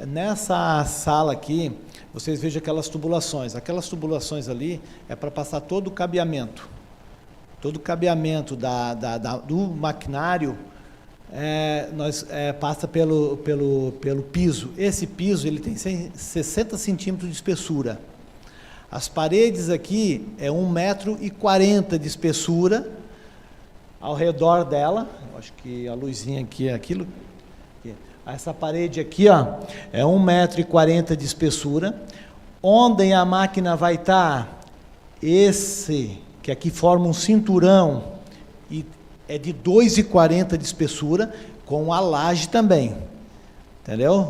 nessa sala aqui, vocês vejam aquelas tubulações. Aquelas tubulações ali é para passar todo o cabeamento. Todo o cabeamento do maquinário passa pelo piso. Esse piso ele tem 60 centímetros de espessura. As paredes aqui é 1,40 m de espessura ao redor dela. Eu acho que a luzinha aqui é aquilo. Essa parede aqui, ó, é 1,40 m de espessura. Onde a máquina vai estar, esse que aqui forma um cinturão, e é de 2,40 m de espessura, com a laje também. Entendeu?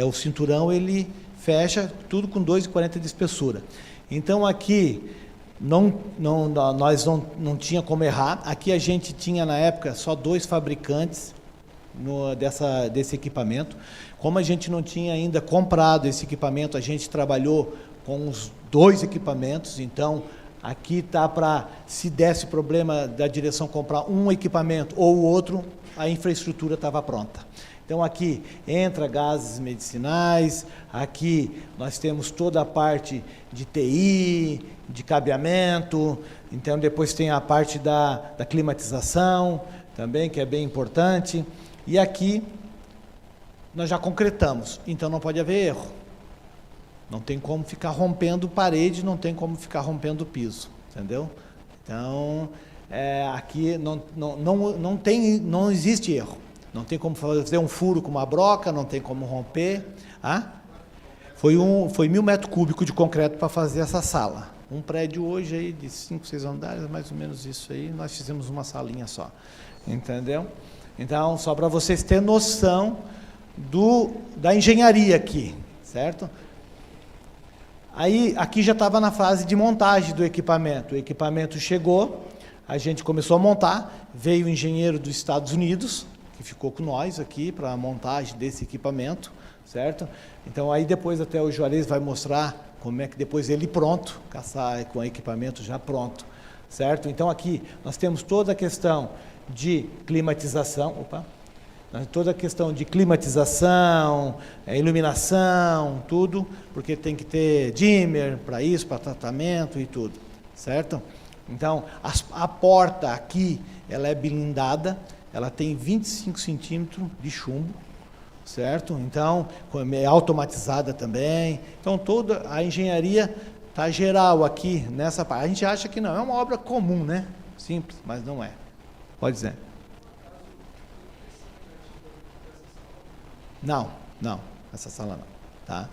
O cinturão, ele fecha tudo com 2,40 m de espessura. Então, aqui, nós não tinha como errar. Aqui a gente tinha, na época, só 2 fabricantes desse equipamento. Como a gente não tinha ainda comprado esse equipamento, a gente trabalhou com os 2 equipamentos. Então, aqui está para, se desse problema da direção comprar um equipamento ou o outro, a infraestrutura estava pronta. Então, aqui entra gases medicinais, aqui nós temos toda a parte de TI, de cabeamento, então depois tem a parte da climatização também, que é bem importante. E aqui nós já concretamos, então não pode haver erro. Não tem como ficar rompendo parede, não tem como ficar rompendo piso, entendeu? Então, aqui não existe erro. Não tem como fazer um furo com uma broca, não tem como romper. Foi 1.000 metros cúbicos de concreto para fazer essa sala. Um prédio hoje aí de 5, 6 andares, mais ou menos isso aí, nós fizemos uma salinha só. Entendeu? Então, só para vocês terem noção da engenharia aqui, certo? Aí, aqui já estava na fase de montagem do equipamento. O equipamento chegou, a gente começou a montar, veio o engenheiro dos Estados Unidos, que ficou com nós aqui para a montagem desse equipamento, certo? Então, aí depois até o Juarez vai mostrar como é que depois ele pronto, com o equipamento já pronto, certo? Então, aqui nós temos toda a questão de climatização, toda a questão de climatização, iluminação, tudo, porque tem que ter dimmer para isso, para tratamento e tudo, certo? Então, a porta aqui, ela é blindada, ela tem 25 centímetros de chumbo, certo? Então, é automatizada também. Então, toda a engenharia está geral aqui nessa parte. A gente acha que não, é uma obra comum, né? Simples, mas não é. Pode dizer. Não, essa sala não, tá?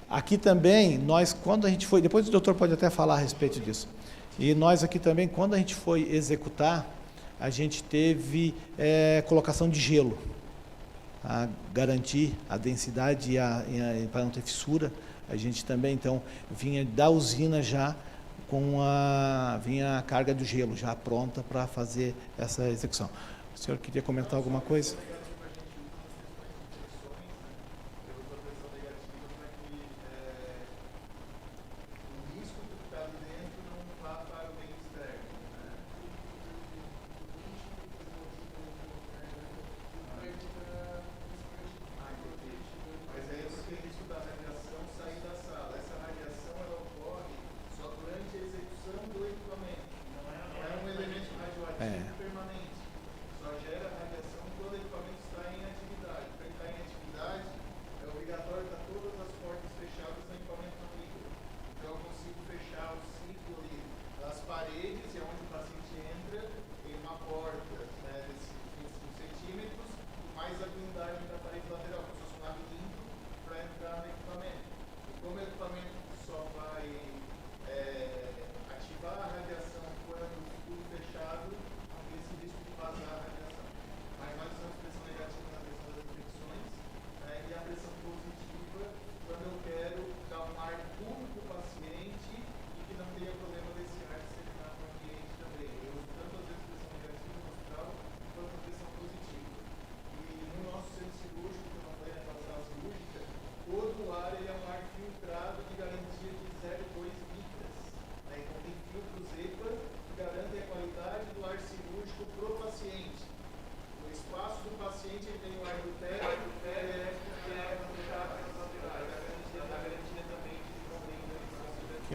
Aqui também, nós, quando a gente foi, depois o doutor pode até falar a respeito disso, e nós aqui também, quando a gente foi executar, a gente teve colocação de gelo, a garantir a densidade para não ter fissura. A gente também, então, vinha da usina já vinha a carga do gelo já pronta para fazer essa execução. O senhor queria comentar alguma coisa?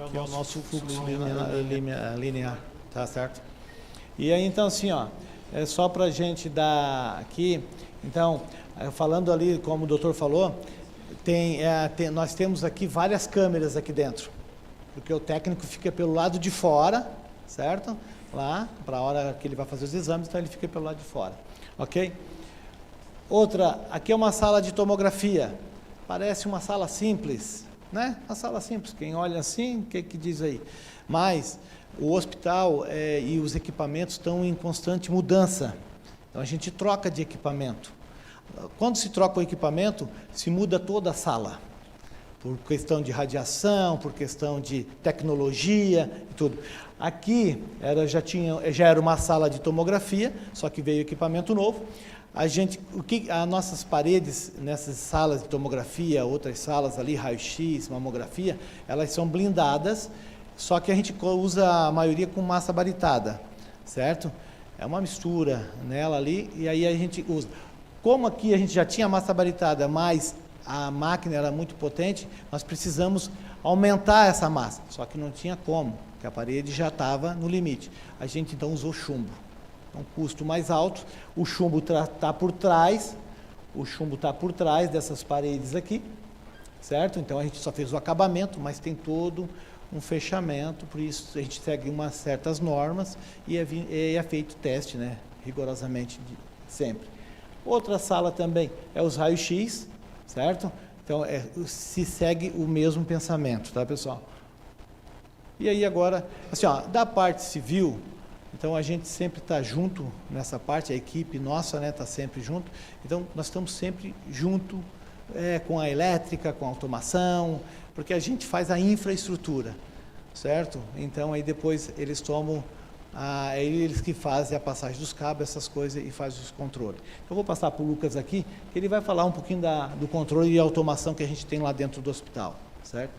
que é o nosso fluxo linear, tá certo? E aí, então, assim, ó, é só para a gente dar aqui, então, falando ali, como o doutor falou, nós temos aqui várias câmeras aqui dentro, porque o técnico fica pelo lado de fora, certo? Lá, para a hora que ele vai fazer os exames, então ele fica pelo lado de fora, ok? Outra, aqui é uma sala de tomografia, parece uma sala simples, né? Uma sala simples, quem olha assim, o que diz aí? Mas o hospital e os equipamentos estão em constante mudança, então a gente troca de equipamento. Quando se troca o equipamento, se muda toda a sala, por questão de radiação, por questão de tecnologia e tudo. Aqui já era uma sala de tomografia, só que veio equipamento novo. As nossas paredes nessas salas de tomografia, outras salas ali, raio-x, mamografia, elas são blindadas, só que a gente usa a maioria com massa baritada, certo? É uma mistura nela ali, e aí a gente usa. Como aqui a gente já tinha massa baritada, mas a máquina era muito potente, nós precisamos aumentar essa massa, só que não tinha como, porque a parede já estava no limite. A gente então usou chumbo. Um custo mais alto, o chumbo está por trás, dessas paredes aqui, certo? Então a gente só fez o acabamento, mas tem todo um fechamento, por isso a gente segue umas certas normas e é feito teste, né, rigorosamente sempre. Outra sala também é os raios-x, certo? Então se segue o mesmo pensamento, tá, pessoal? E aí agora, assim, ó, da parte civil, então a gente sempre está junto nessa parte, a equipe nossa, né, está sempre junto. Então nós estamos sempre junto com a elétrica, com a automação, porque a gente faz a infraestrutura, certo? Então aí depois eles tomam, eles que fazem a passagem dos cabos, essas coisas, e fazem os controles. Eu vou passar para o Lucas aqui, que ele vai falar um pouquinho do controle e automação que a gente tem lá dentro do hospital, certo?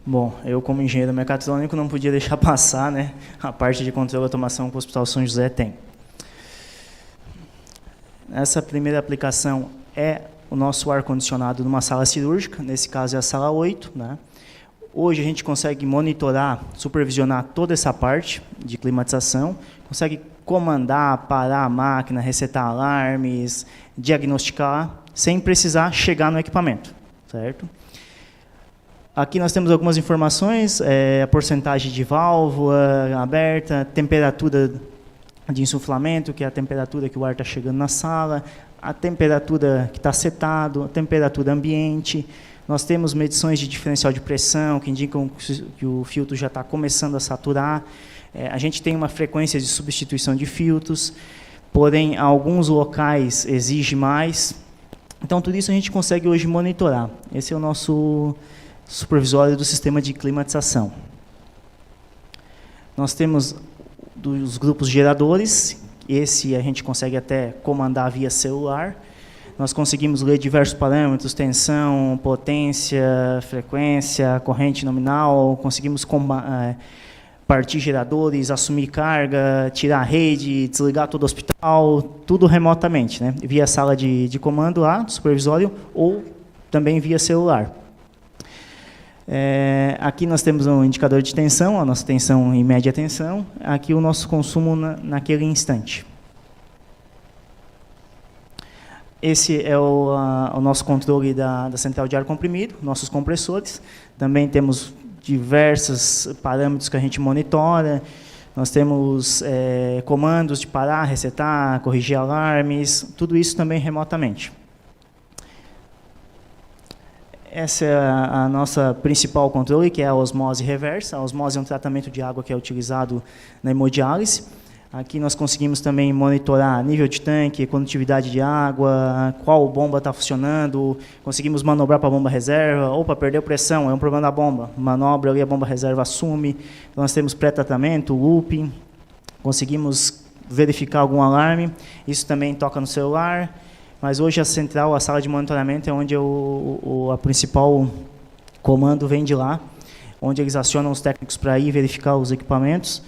Bom, eu como engenheiro mecatrônico não podia deixar passar, né, a parte de controle e automação que o Hospital São José tem. Essa primeira aplicação é o nosso ar-condicionado numa sala cirúrgica, nesse caso é a sala 8, né? Hoje a gente consegue monitorar, supervisionar toda essa parte de climatização, consegue comandar, parar a máquina, resetar alarmes, diagnosticar, sem precisar chegar no equipamento, certo? Aqui nós temos algumas informações, a porcentagem de válvula aberta, temperatura de insuflamento, que é a temperatura que o ar está chegando na sala, a temperatura que está setado, a temperatura ambiente. Nós temos medições de diferencial de pressão, que indicam que o filtro já está começando a saturar. A gente tem uma frequência de substituição de filtros, porém, alguns locais exigem mais. Então, tudo isso a gente consegue hoje monitorar. Esse é o nosso supervisório do sistema de climatização. Nós temos dos grupos geradores, esse a gente consegue até comandar via celular. Nós conseguimos ler diversos parâmetros, tensão, potência, frequência, corrente nominal, conseguimos partir geradores, assumir carga, tirar a rede, desligar todo o hospital, tudo remotamente, né? Via sala de comando lá, do supervisório, ou também via celular. Aqui nós temos um indicador de tensão, a nossa tensão e média tensão, aqui o nosso consumo naquele instante. Esse é o nosso controle da central de ar comprimido, nossos compressores. Também temos diversos parâmetros que a gente monitora. Nós temos comandos de parar, resetar, corrigir alarmes, tudo isso também remotamente. Essa é a nossa principal controle, que é a osmose reversa. A osmose é um tratamento de água que é utilizado na hemodiálise. Aqui nós conseguimos também monitorar nível de tanque, condutividade de água, qual bomba está funcionando, conseguimos manobrar para a bomba reserva, ou para perder pressão, é um problema da bomba, manobra ali, a bomba reserva assume. Então, nós temos pré-tratamento, looping, conseguimos verificar algum alarme, isso também toca no celular. Mas hoje a central, a sala de monitoramento é onde a principal comando vem de lá, onde eles acionam os técnicos para ir verificar os equipamentos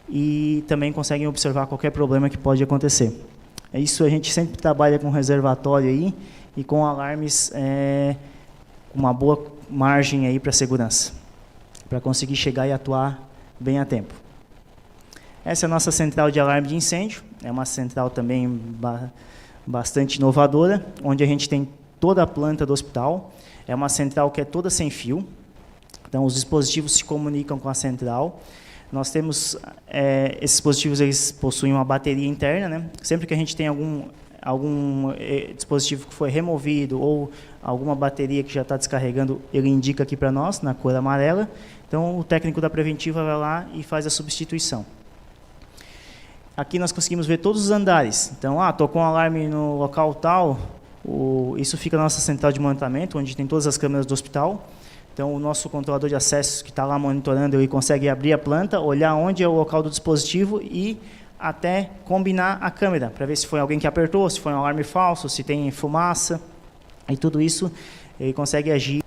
e também conseguem observar qualquer problema que pode acontecer. Isso a gente sempre trabalha com reservatório aí e com alarmes com uma boa margem aí para segurança, para conseguir chegar e atuar bem a tempo. Essa é a nossa central de alarme de incêndio, é uma central também bastante inovadora, onde a gente tem toda a planta do hospital. É uma central que é toda sem fio, então os dispositivos se comunicam com a central. Nós temos, esses dispositivos, eles possuem uma bateria interna, né? Sempre que a gente tem algum dispositivo que foi removido ou alguma bateria que já está descarregando, ele indica aqui para nós, na cor amarela. Então, o técnico da preventiva vai lá e faz a substituição. Aqui nós conseguimos ver todos os andares. Então, tocou um alarme no local tal, isso fica na nossa central de monitoramento, onde tem todas as câmeras do hospital. Então, o nosso controlador de acessos que está lá monitorando, ele consegue abrir a planta, olhar onde é o local do dispositivo e até combinar a câmera, para ver se foi alguém que apertou, se foi um alarme falso, se tem fumaça. E tudo isso ele consegue agir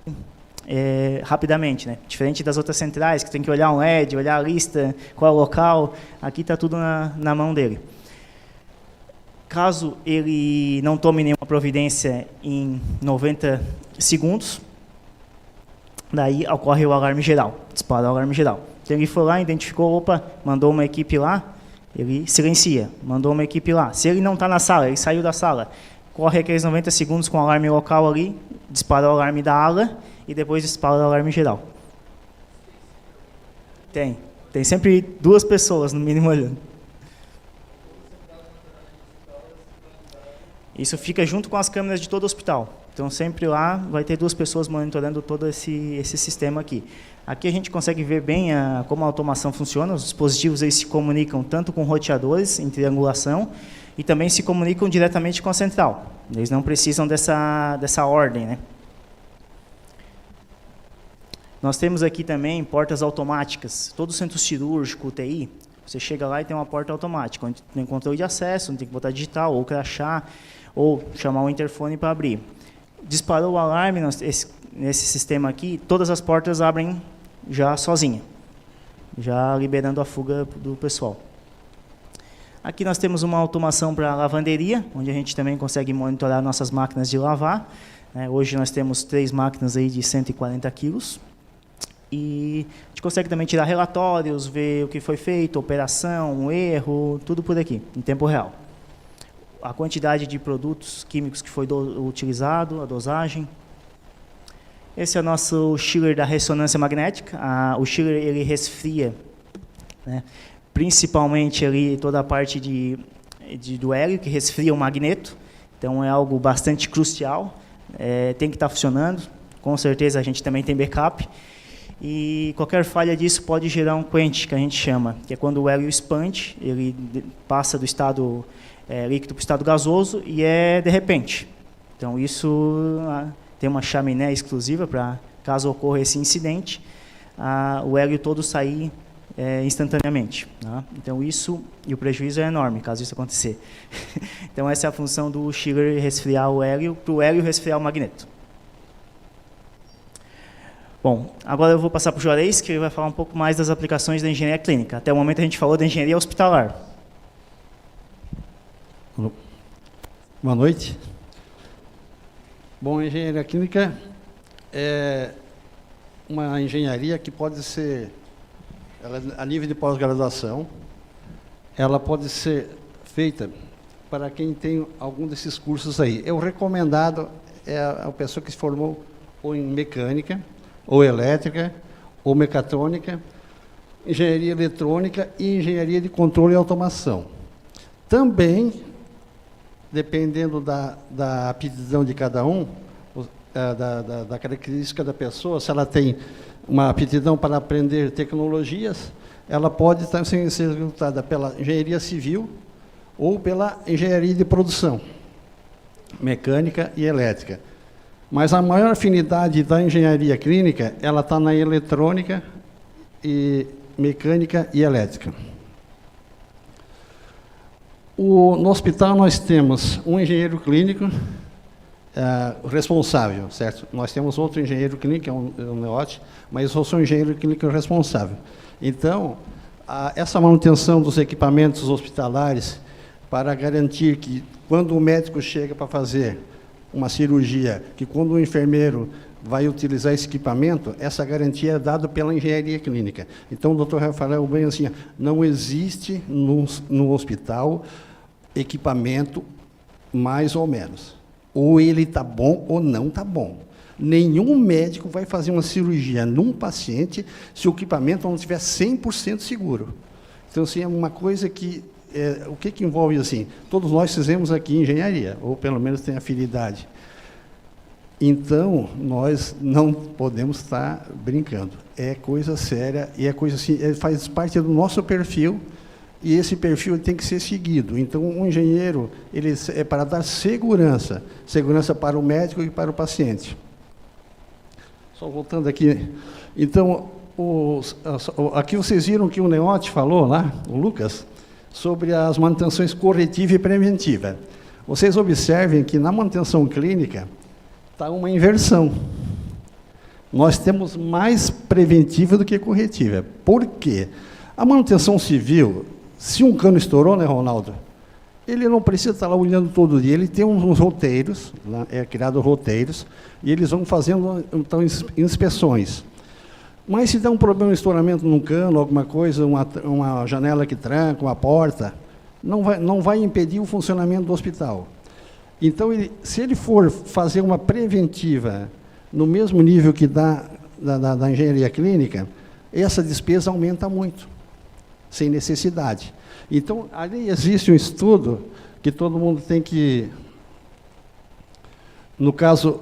rapidamente, né? Diferente das outras centrais, que tem que olhar um LED, olhar a lista, qual é o local. Aqui está tudo na mão dele. Caso ele não tome nenhuma providência em 90 segundos, daí ocorre o alarme geral, dispara o alarme geral. Então ele foi lá, identificou, opa, mandou uma equipe lá, ele silencia, mandou uma equipe lá. Se ele não está na sala, ele saiu da sala, corre aqueles 90 segundos com o alarme local ali, dispara o alarme da ala e depois dispara o alarme geral. Tem sempre 2 pessoas, no mínimo, olhando. Isso fica junto com as câmeras de todo o hospital. Então, sempre lá vai ter 2 pessoas monitorando todo esse sistema aqui. Aqui a gente consegue ver bem como a automação funciona. Os dispositivos eles se comunicam tanto com roteadores em triangulação e também se comunicam diretamente com a central. Eles não precisam dessa ordem, né? Nós temos aqui também portas automáticas. Todo centro cirúrgico, UTI, você chega lá e tem uma porta automática, onde tem controle de acesso, onde tem que botar digital, ou crachá, ou chamar o interfone para abrir. Disparou o alarme nesse sistema aqui, todas as portas abrem já sozinha, já liberando a fuga do pessoal. Aqui nós temos uma automação para lavanderia, onde a gente também consegue monitorar nossas máquinas de lavar. Hoje nós temos 3 máquinas aí de 140 quilos. E a gente consegue também tirar relatórios, ver o que foi feito, operação, erro, tudo por aqui, em tempo real. A quantidade de produtos químicos que foi utilizado, a dosagem. Esse é o nosso chiller da ressonância magnética. O chiller ele resfria, né, principalmente ali toda a parte do hélio, que resfria o magneto. Então é algo bastante crucial, tem que estar funcionando. Com certeza a gente também tem backup. E qualquer falha disso pode gerar um quench, que a gente chama, que é quando o hélio expande, ele passa do estado líquido para o estado gasoso e de repente. Então, isso tem uma chaminé exclusiva para, caso ocorra esse incidente, o hélio todo sair instantaneamente. Tá? Então, isso, e o prejuízo é enorme, caso isso acontecer. Então, essa é a função do chiller, resfriar o hélio, para o hélio resfriar o magneto. Bom, agora eu vou passar para o Juarez, que ele vai falar um pouco mais das aplicações da engenharia clínica. Até o momento a gente falou da engenharia hospitalar. Boa noite. Bom, a engenharia clínica é uma engenharia que pode ser, a nível de pós-graduação, ela pode ser feita para quem tem algum desses cursos aí. O recomendado é a pessoa que se formou ou em mecânica, ou elétrica, ou mecatrônica, engenharia eletrônica e engenharia de controle e automação. Também, dependendo da aptidão de cada um, da característica da pessoa, se ela tem uma aptidão para aprender tecnologias, ela pode estar ser executada pela engenharia civil ou pela engenharia de produção, mecânica e elétrica. Mas a maior afinidade da engenharia clínica, ela está na eletrônica, e mecânica e elétrica. No hospital nós temos um engenheiro clínico responsável, certo? Nós temos outro engenheiro clínico, que é um neote, mas eu sou um engenheiro clínico responsável. Então, essa manutenção dos equipamentos hospitalares, para garantir que, quando o médico chega para fazer uma cirurgia, que quando o enfermeiro vai utilizar esse equipamento, essa garantia é dada pela engenharia clínica. Então, o Dr. Rafael bem assim, não existe no hospital equipamento mais ou menos. Ou ele está bom ou não está bom. Nenhum médico vai fazer uma cirurgia num paciente se o equipamento não estiver 100% seguro. Então, assim, é uma coisa que... o que envolve, assim? Todos nós fizemos aqui engenharia, ou pelo menos tem afinidade. Então, nós não podemos estar brincando. É coisa séria e é coisa assim, faz parte do nosso perfil, e esse perfil tem que ser seguido. Então, um engenheiro ele é para dar segurança para o médico e para o paciente. Só voltando aqui. Então, aqui vocês viram que o Neote falou lá, o Lucas, sobre as manutenções corretiva e preventiva. Vocês observem que na manutenção clínica está uma inversão. Nós temos mais preventiva do que corretiva. Por quê? A manutenção civil, se um cano estourou, né, Ronaldo? Ele não precisa estar lá olhando todo dia, ele tem uns roteiros, é criado roteiros, e eles vão fazendo então, inspeções. Mas se dá um problema, um estouramento num cano, alguma coisa, uma janela que tranca, uma porta, não vai impedir o funcionamento do hospital. Então, se ele for fazer uma preventiva no mesmo nível que da engenharia clínica, essa despesa aumenta muito, sem necessidade. Então, ali existe um estudo que todo mundo tem que... No caso,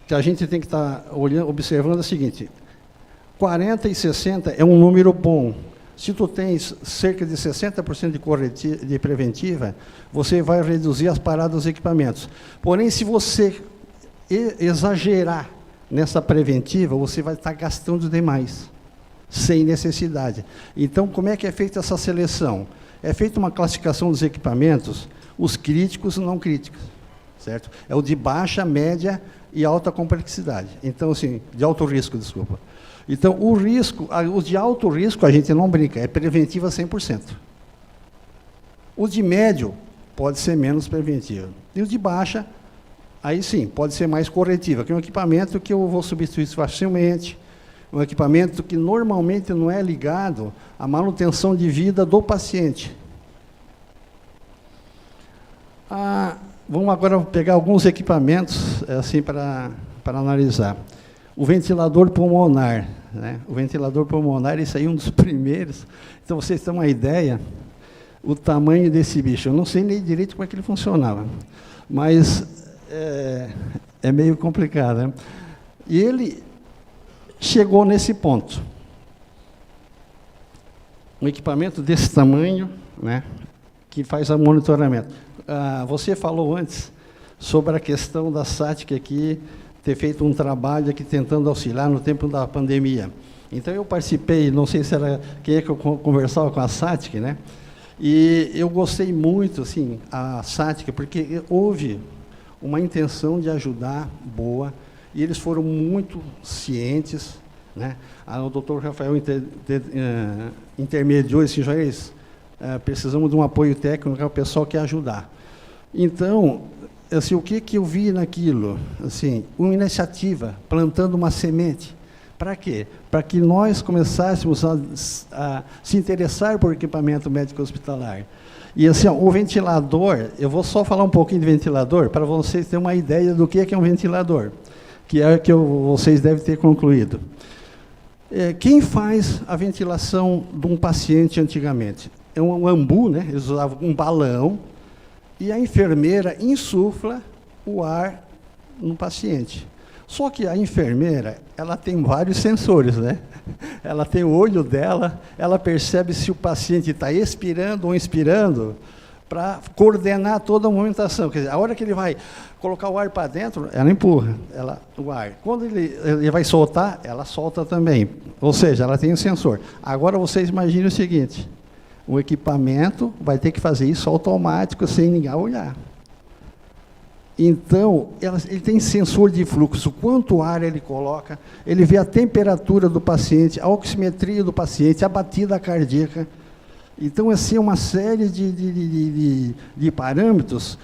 que a gente tem que estar observando é o seguinte, 40 e 60 é um número bom. Se tu tens cerca de 60% de preventiva, você vai reduzir as paradas dos equipamentos. Porém, se você exagerar nessa preventiva, você vai estar gastando demais, sem necessidade. Então, como é que é feita essa seleção? É feita uma classificação dos equipamentos, os críticos e não críticos, certo? É o de baixa, média e alta complexidade. Então, assim, de alto risco, desculpa. Então, o de alto risco, a gente não brinca, é preventiva 100%. O de médio pode ser menos preventiva. E o de baixa, aí sim, pode ser mais corretiva, que é um equipamento que eu vou substituir facilmente, um equipamento que normalmente não é ligado à manutenção de vida do paciente. Vamos agora pegar alguns equipamentos assim, para analisar. O ventilador pulmonar, né? O ventilador pulmonar, esse aí é um dos primeiros. Então, vocês têm uma ideia, o tamanho desse bicho. Eu não sei nem direito como é que ele funcionava, mas é meio complicado, né? E ele chegou nesse ponto. Um equipamento desse tamanho, né, que faz o monitoramento. Você falou antes sobre a questão da SATIC aqui, ter feito um trabalho aqui tentando auxiliar no tempo da pandemia. Então, eu participei, não sei se era quem é que eu conversava com a SATIC, né? E eu gostei muito, assim, a SATIC, porque houve uma intenção de ajudar boa, e eles foram muito cientes, né? O doutor Rafael intermediou esses joelhos, precisamos de um apoio técnico, o pessoal quer ajudar. Então, assim, o que eu vi naquilo? Assim, uma iniciativa, plantando uma semente. Para quê? Para que nós começássemos a se interessar por equipamento médico hospitalar. E assim, o ventilador, eu vou só falar um pouquinho de ventilador, para vocês terem uma ideia do que é um ventilador, que é o que vocês devem ter concluído. Quem faz a ventilação de um paciente antigamente? É um ambu, né? Eles usavam um balão, e a enfermeira insufla o ar no paciente. Só que a enfermeira, ela tem vários sensores, né? Ela tem o olho dela, ela percebe se o paciente está expirando ou inspirando, para coordenar toda a movimentação. Quer dizer, a hora que ele vai colocar o ar para dentro, ela empurra o ar. Quando ele vai soltar, ela solta também. Ou seja, ela tem um sensor. Agora, vocês imaginem o seguinte, o equipamento vai ter que fazer isso automático, sem ninguém olhar. Então, ele tem sensor de fluxo, quanto ar ele coloca, ele vê a temperatura do paciente, a oximetria do paciente, a batida cardíaca. Então, assim, uma série de parâmetros.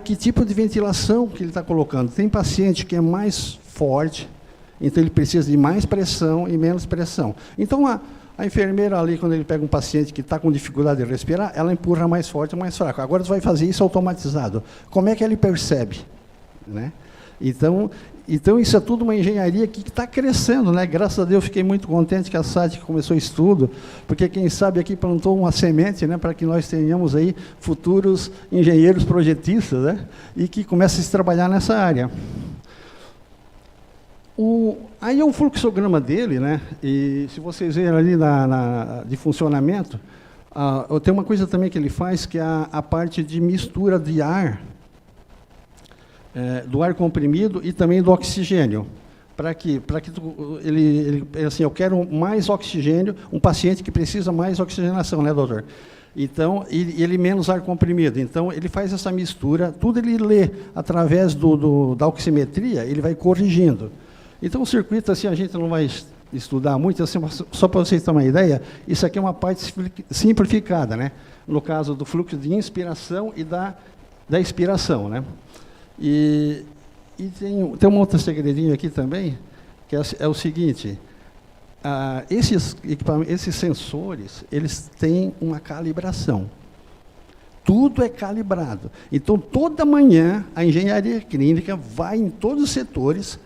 Que tipo de ventilação que ele está colocando? Tem paciente que é mais forte, Então, ele precisa de mais pressão e menos pressão. Então, a enfermeira ali, quando ele pega um paciente que está com dificuldade de respirar, ela empurra mais forte ou mais fraco. Agora, você vai fazer isso automatizado. Como é que ele percebe? Né? Então, isso é tudo uma engenharia que está crescendo, né? Graças a Deus, fiquei muito contente que a SADC começou o estudo, porque quem sabe aqui plantou uma semente, né, para que nós tenhamos aí futuros engenheiros projetistas, né, e que comecem a se trabalhar nessa área. Aí é um fluxograma dele, né? E se vocês verem ali de funcionamento, tem uma coisa também que ele faz, que é a parte de mistura de ar, do ar comprimido e também do oxigênio. Para que ele assim, eu quero mais oxigênio, um paciente que precisa mais oxigenação, né, doutor? Então, ele menos ar comprimido. Então, ele faz essa mistura, tudo ele lê através da oximetria, ele vai corrigindo. Então, o circuito, assim, a gente não vai estudar muito, assim, só para vocês terem uma ideia, isso aqui é uma parte simplificada, né? No caso do fluxo de inspiração e da expiração, né? E tem um outro segredinho aqui também, que é o seguinte, esses sensores, eles têm uma calibração. Tudo é calibrado. Então, toda manhã, a engenharia clínica vai em todos os setores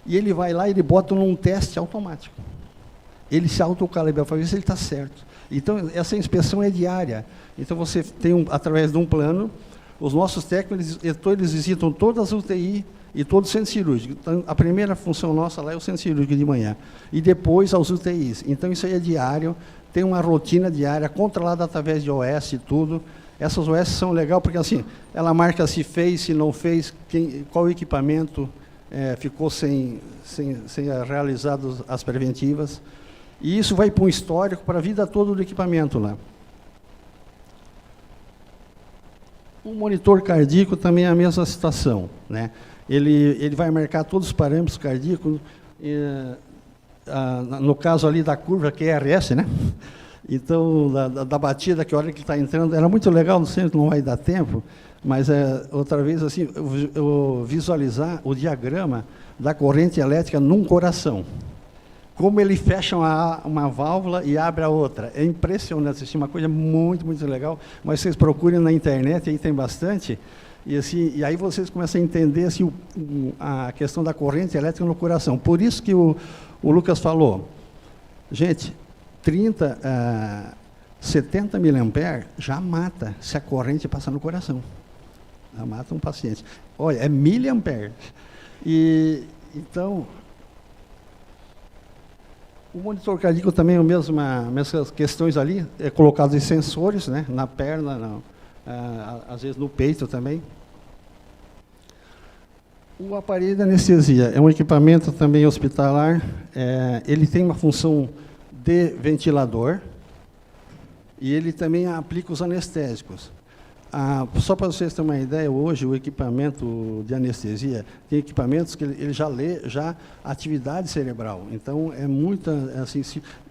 e ele vai lá e ele bota num teste automático. Ele se autocalibra para ver se ele está certo. Então, essa inspeção é diária. Então, você tem, através de um plano, os nossos técnicos, eles visitam todas as UTI e todo o centro cirúrgico. Então, a primeira função nossa lá é o centro cirúrgico de manhã. E depois aos UTIs. Então, isso aí é diário, tem uma rotina diária, controlada através de OS e tudo. Essas OS são legais porque, assim, ela marca se fez, se não fez, qual equipamento ficou sem realizar as preventivas. E isso vai para um histórico, para a vida toda do equipamento lá. O monitor cardíaco também é a mesma situação, né? Ele vai marcar todos os parâmetros cardíacos, no caso ali da curva QRS, né? Então, da batida, que a hora que está entrando, era muito legal, não sei, não vai dar tempo, mas outra vez, assim, eu visualizar o diagrama da corrente elétrica num coração. Como ele fecha uma válvula e abre a outra. É impressionante, assim, uma coisa muito, muito legal, mas vocês procurem na internet, aí tem bastante, e aí vocês começam a entender assim, a questão da corrente elétrica no coração. Por isso que o Lucas falou, gente, 70 mA já mata se a corrente passar no coração. Já mata um paciente. Olha, é miliampere. Então, o monitor cardíaco também é mesmas questões ali, é colocado em sensores, né, na perna, às vezes no peito também. O aparelho de anestesia é um equipamento também hospitalar, ele tem uma função de ventilador e ele também aplica os anestésicos. Só para vocês terem uma ideia, hoje o equipamento de anestesia tem equipamentos que ele já lê a atividade cerebral. Então, é muito assim,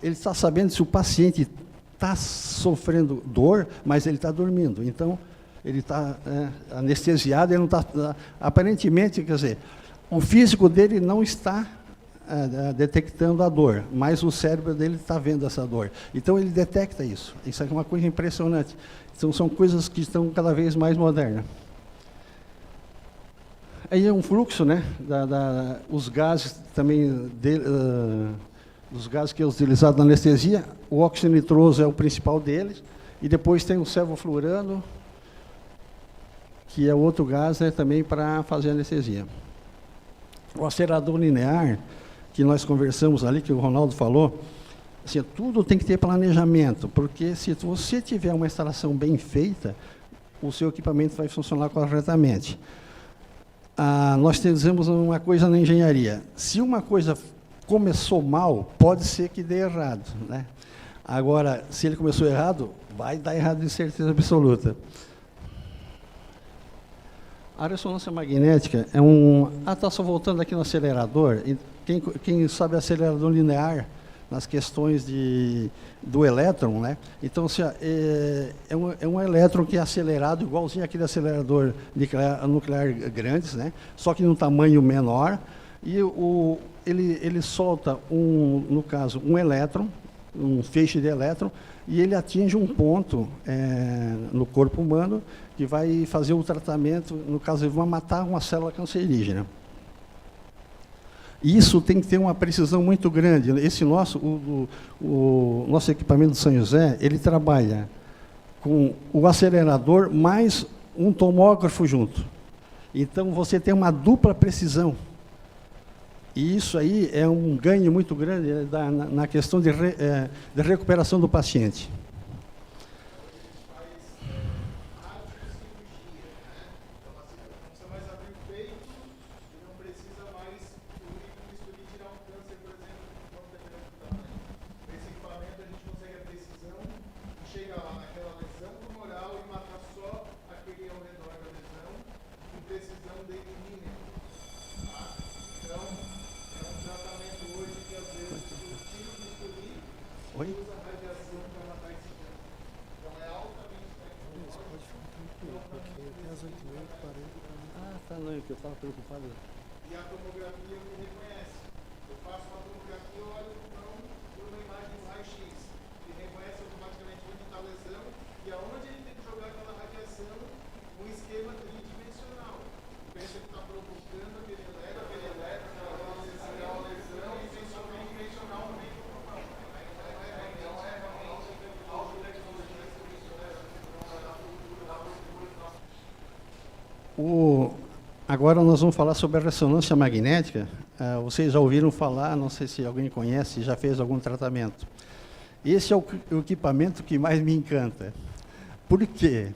ele está sabendo se o paciente está sofrendo dor, mas ele está dormindo. Então, ele está anestesiado, ele não está... Aparentemente, quer dizer, o físico dele não está detectando a dor, mas o cérebro dele está vendo essa dor. Então, ele detecta isso. Isso é uma coisa impressionante. Então, são coisas que estão cada vez mais modernas. Aí é um fluxo, né? Os gases também, os gases que é utilizado na anestesia, o óxido nitroso é o principal deles, e depois tem o sevoflurano, que é outro gás, né, também para fazer anestesia. O acelerador linear, que nós conversamos ali, que o Ronaldo falou, assim, tudo tem que ter planejamento, porque se você tiver uma instalação bem feita, o seu equipamento vai funcionar corretamente. Nós dizemos uma coisa na engenharia, se uma coisa começou mal, pode ser que dê errado, né? Agora, se ele começou errado, vai dar errado de certeza absoluta. A ressonância magnética é está só voltando aqui no acelerador. Quem sabe acelerador linear, nas questões do elétron, né? Então, é um elétron que é acelerado, igualzinho aquele acelerador nuclear grandes, né? Só que num tamanho menor. E ele solta, no caso, um elétron, um feixe de elétron, e ele atinge um ponto no corpo humano que vai fazer o tratamento, no caso, ele vai matar uma célula cancerígena. Isso tem que ter uma precisão muito grande. Esse o nosso equipamento do São José, ele trabalha com o acelerador mais um tomógrafo junto. Então, você tem uma dupla precisão. E isso aí é um ganho muito grande na questão de recuperação do paciente. Que eu estava preocupado. E a tomografia me reconhece. Eu faço uma tomografia, eu olho por uma imagem do raio-x, que reconhece automaticamente onde está a lesão e aonde ele tem que jogar aquela radiação num esquema tridimensional. Pensa que está provocando aquele elétron, aquela lesão e tem só tridimensional no meio do corpo. Agora nós vamos falar sobre a ressonância magnética. Vocês já ouviram falar, não sei se alguém conhece, já fez algum tratamento. Esse é o equipamento que mais me encanta. Por quê?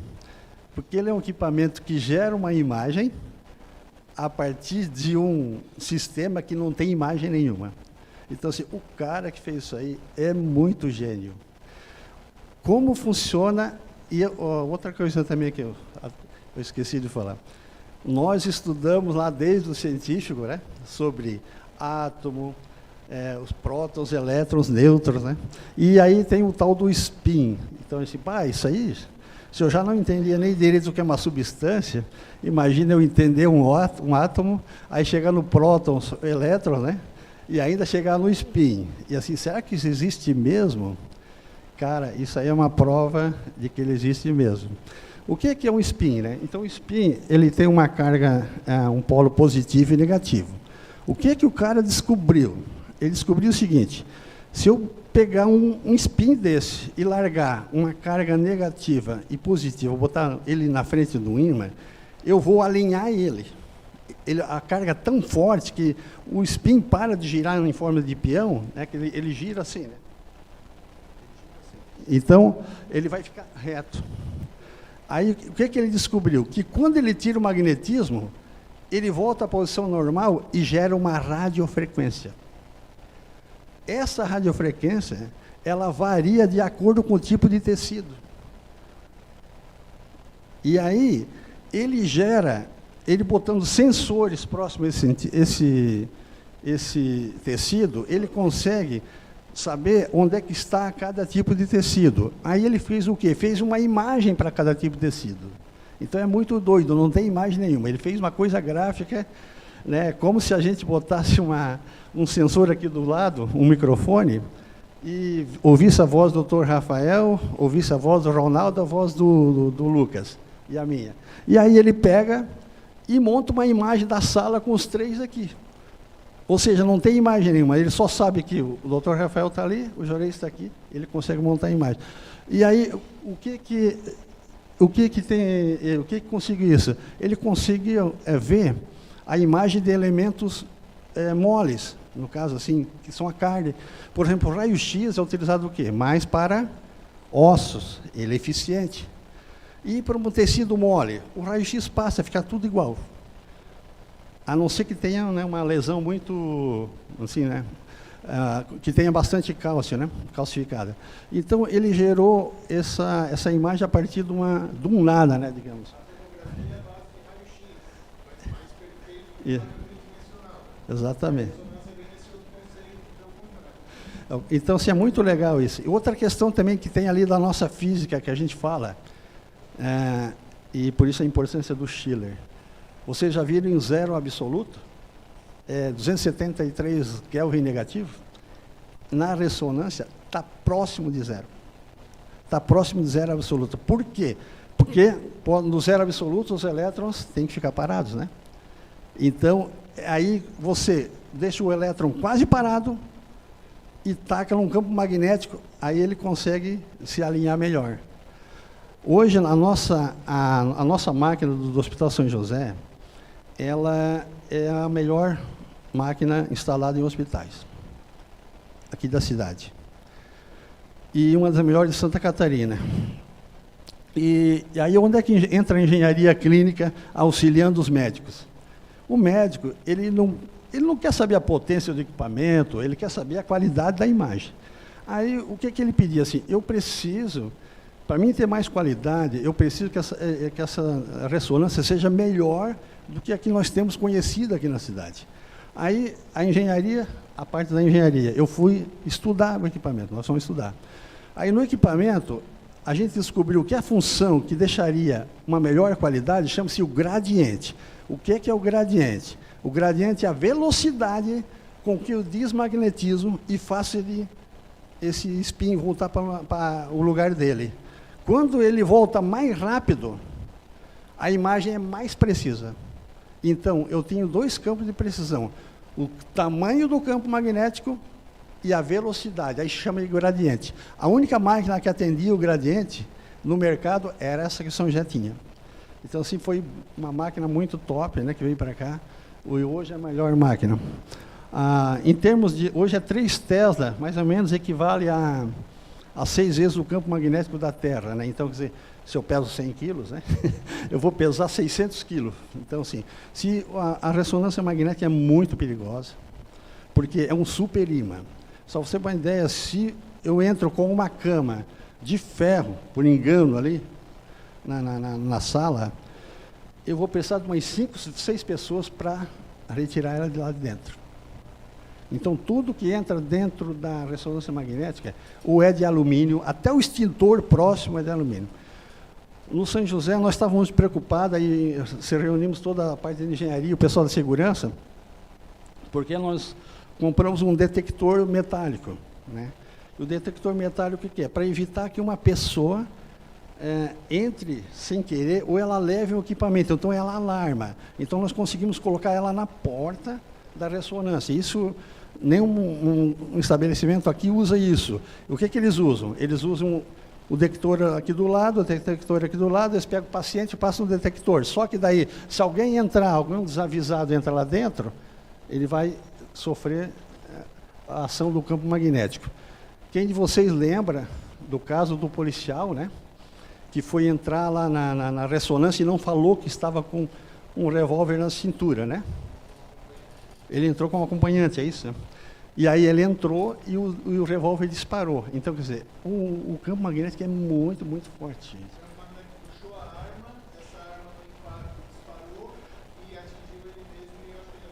Porque ele é um equipamento que gera uma imagem a partir de um sistema que não tem imagem nenhuma. Então, assim, o cara que fez isso aí é muito gênio. Como funciona... E outra coisa também que eu esqueci de falar. Nós estudamos lá desde o científico, né, sobre átomo, os prótons, elétrons, nêutrons, né? E aí tem o tal do spin. Então, assim, isso aí, se eu já não entendia nem direito o que é uma substância, imagina eu entender um átomo, aí chegar no prótons, elétrons, né? E ainda chegar no spin. E assim, será que isso existe mesmo? Cara, isso aí é uma prova de que ele existe mesmo. O que é um spin, né? Então, o spin, ele tem uma carga, um polo positivo e negativo. O que o cara descobriu? Ele descobriu o seguinte: se eu pegar um spin desse e largar uma carga negativa e positiva, botar ele na frente do ímã, eu vou alinhar ele. A carga é tão forte que o spin para de girar em forma de peão, né? Que ele gira assim, né? Então, ele vai ficar reto. Aí, o que ele descobriu? Que quando ele tira o magnetismo, ele volta à posição normal e gera uma radiofrequência. Essa radiofrequência, ela varia de acordo com o tipo de tecido. E aí, ele botando sensores próximos a esse tecido, ele consegue saber onde é que está cada tipo de tecido. Aí ele fez o quê? Fez uma imagem para cada tipo de tecido. Então é muito doido, não tem imagem nenhuma. Ele fez uma coisa gráfica, né, como se a gente botasse um sensor aqui do lado, um microfone, e ouvisse a voz do Dr. Rafael, ouvisse a voz do Ronaldo, a voz do Lucas e a minha. E aí ele pega e monta uma imagem da sala com os três aqui. Ou seja, não tem imagem nenhuma, ele só sabe que o Dr. Rafael está ali, o Jorei está aqui, ele consegue montar a imagem. E aí, o que conseguiu isso? Ele conseguiu ver a imagem de elementos moles, no caso, assim, que são a carne. Por exemplo, o raio-x é utilizado o quê? Mais para ossos, ele é eficiente. E para um tecido mole, o raio-x passa, fica tudo igual. A não ser que tenha, né, uma lesão muito, assim, né, que tenha bastante cálcio, né, calcificada. Então, ele gerou essa imagem a partir de um nada, né, digamos. Exatamente. Então, assim, é muito legal isso. E outra questão também que tem ali da nossa física, que a gente fala, e por isso a importância do Schiller. Vocês já viram em zero absoluto? 273 Kelvin negativo, na ressonância está próximo de zero. Está próximo de zero absoluto. Por quê? Porque no zero absoluto os elétrons têm que ficar parados, né? Então, aí você deixa o elétron quase parado e taca num campo magnético, aí ele consegue se alinhar melhor. Hoje, a nossa máquina do Hospital São José, ela é a melhor máquina instalada em hospitais, aqui da cidade. E uma das melhores de Santa Catarina. E aí, onde é que entra a engenharia clínica auxiliando os médicos? O médico, ele não quer saber a potência do equipamento, ele quer saber a qualidade da imagem. Aí, o que ele pedia? Assim, eu preciso, para mim ter mais qualidade, eu preciso que essa ressonância seja melhor do que a que nós temos conhecida aqui na cidade. Aí, a engenharia, a parte da engenharia, eu fui estudar o equipamento, nós vamos estudar. Aí, no equipamento, a gente descobriu que a função que deixaria uma melhor qualidade chama-se o gradiente. O que é o gradiente? O gradiente é a velocidade com que eu desmagnetismo e faço esse spin voltar para o lugar dele. Quando ele volta mais rápido, a imagem é mais precisa. Então, eu tenho dois campos de precisão. O tamanho do campo magnético e a velocidade. Aí chama de gradiente. A única máquina que atendia o gradiente no mercado era essa que o São José tinha. Então, assim, foi uma máquina muito top, né, que veio para cá. Hoje é a melhor máquina. Em termos de... Hoje é 3 Tesla, mais ou menos, equivale a 6 vezes o campo magnético da Terra, né? Então, quer dizer, se eu peso 100 quilos, né, eu vou pesar 600 quilos. Então, assim, a ressonância magnética é muito perigosa, porque é um super imã. Só você ter uma ideia, se eu entro com uma cama de ferro, por engano ali, na sala, eu vou precisar de umas 5, 6 pessoas para retirar ela de lá de dentro. Então, tudo que entra dentro da ressonância magnética, ou é de alumínio, até o extintor próximo é de alumínio. No São José, nós estávamos preocupados, e se reunimos toda a parte de engenharia, o pessoal da segurança, porque nós compramos um detector metálico, né? O detector metálico, o que é? Para evitar que uma pessoa entre sem querer, ou ela leve o equipamento, então ela alarma. Então nós conseguimos colocar ela na porta da ressonância. Isso, nenhum estabelecimento aqui usa isso. O que eles usam? Eles usam o detector aqui do lado, o detector aqui do lado, eles pegam o paciente e passam no detector. Só que daí, se alguém entrar, algum desavisado entra lá dentro, ele vai sofrer a ação do campo magnético. Quem de vocês lembra do caso do policial, né, que foi entrar lá na ressonância e não falou que estava com um revólver na cintura, né? Ele entrou como acompanhante, é isso? E aí ele entrou e o revólver disparou. Então, quer dizer, o campo magnético é muito, muito forte. O campo magnético puxou a arma, essa arma disparou e atingiu ele mesmo, e eu acho que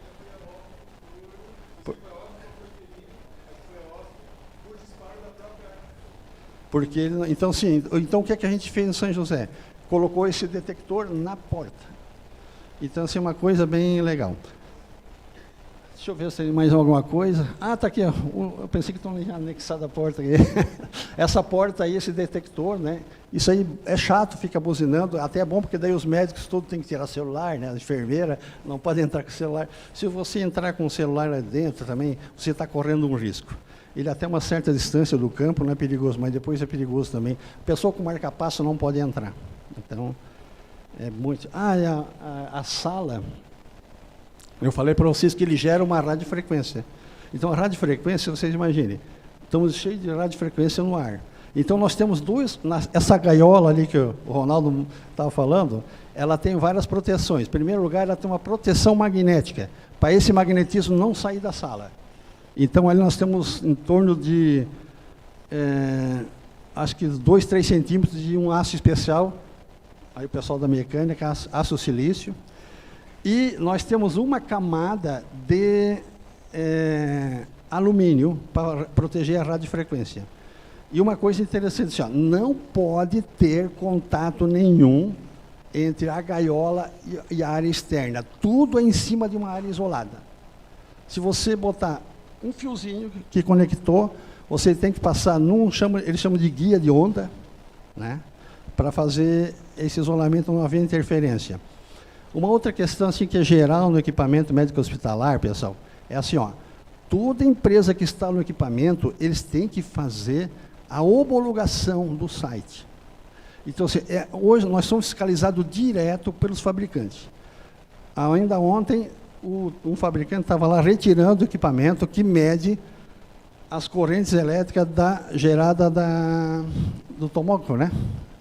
ele até foi a óbito por disparo da própria arma. Porque, então, sim, então o que é que a gente fez no São José? Colocou esse detector na porta. Então, assim, uma coisa bem legal. Deixa eu ver se tem mais alguma coisa. Ah, está aqui, ó. Eu pensei que estão anexados a porta aqui. Essa porta aí, esse detector, né? Isso aí é chato, fica buzinando. Até é bom, porque daí os médicos todos têm que tirar celular, né? A enfermeira não pode entrar com celular. Se você entrar com o celular lá dentro também, você está correndo um risco. Ele até uma certa distância do campo não é perigoso, mas depois é perigoso também. A pessoa com marca-passo não pode entrar. Então, é muito... a sala... Eu falei para vocês que ele gera uma radiofrequência. Então, a radiofrequência, vocês imaginem, estamos cheios de radiofrequência no ar. Então, nós temos essa gaiola ali que o Ronaldo estava falando, ela tem várias proteções. Em primeiro lugar, ela tem uma proteção magnética, para esse magnetismo não sair da sala. Então, ali nós temos em torno de, acho que 2, 3 centímetros de um aço especial, aí o pessoal da mecânica, aço silício. E nós temos uma camada de alumínio para proteger a radiofrequência. E uma coisa interessante, assim, ó, não pode ter contato nenhum entre a gaiola e a área externa. Tudo é em cima de uma área isolada. Se você botar um fiozinho que conectou, você tem que passar eles chamam de guia de onda, né, para fazer esse isolamento, não haver interferência. Uma outra questão assim, que é geral no equipamento médico hospitalar, pessoal, é assim, ó, toda empresa que instala no equipamento, eles têm que fazer a homologação do site. Então, assim, hoje nós somos fiscalizados direto pelos fabricantes. Ainda ontem, um fabricante estava lá retirando o equipamento que mede as correntes elétricas gerada do tomógrafo, né?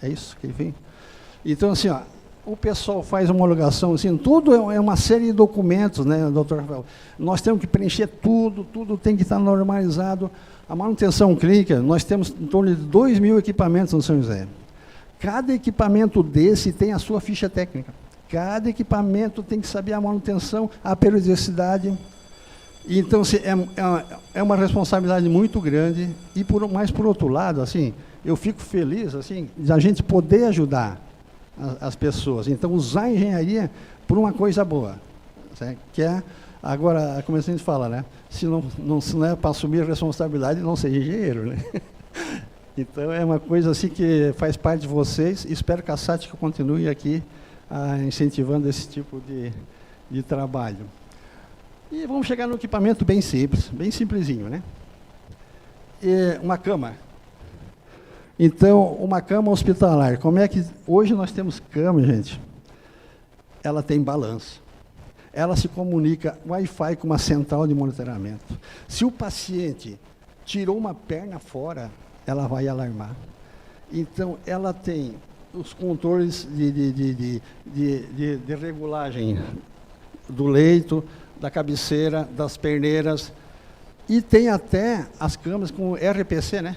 É isso que ele vem. Então, assim, ó, o pessoal faz homologação, assim, tudo é uma série de documentos, né, doutor Rafael? Nós temos que preencher tudo tem que estar normalizado. A manutenção clínica, nós temos em torno de 2.000 equipamentos no São José. Cada equipamento desse tem a sua ficha técnica. Cada equipamento tem que saber a manutenção, a periodicidade. Então, assim, é uma responsabilidade muito grande. Mas, por outro lado, assim, eu fico feliz assim, de a gente poder ajudar as pessoas. Então, usar a engenharia por uma coisa boa. Certo? Que é, agora, como a gente fala, né? Se não é para assumir a responsabilidade, não ser engenheiro, né? Então, é uma coisa assim que faz parte de vocês. Espero que a SATIC continue aqui incentivando esse tipo de trabalho. E vamos chegar no equipamento bem simples, bem simplesinho, né? Uma cama. Então, uma cama hospitalar. Como é que... Hoje nós temos cama, gente. Ela tem balanço. Ela se comunica Wi-Fi com uma central de monitoramento. Se o paciente tirou uma perna fora, ela vai alarmar. Então, ela tem os controles de regulagem do leito, da cabeceira, das perneiras, e tem até as câmeras com RPC, né?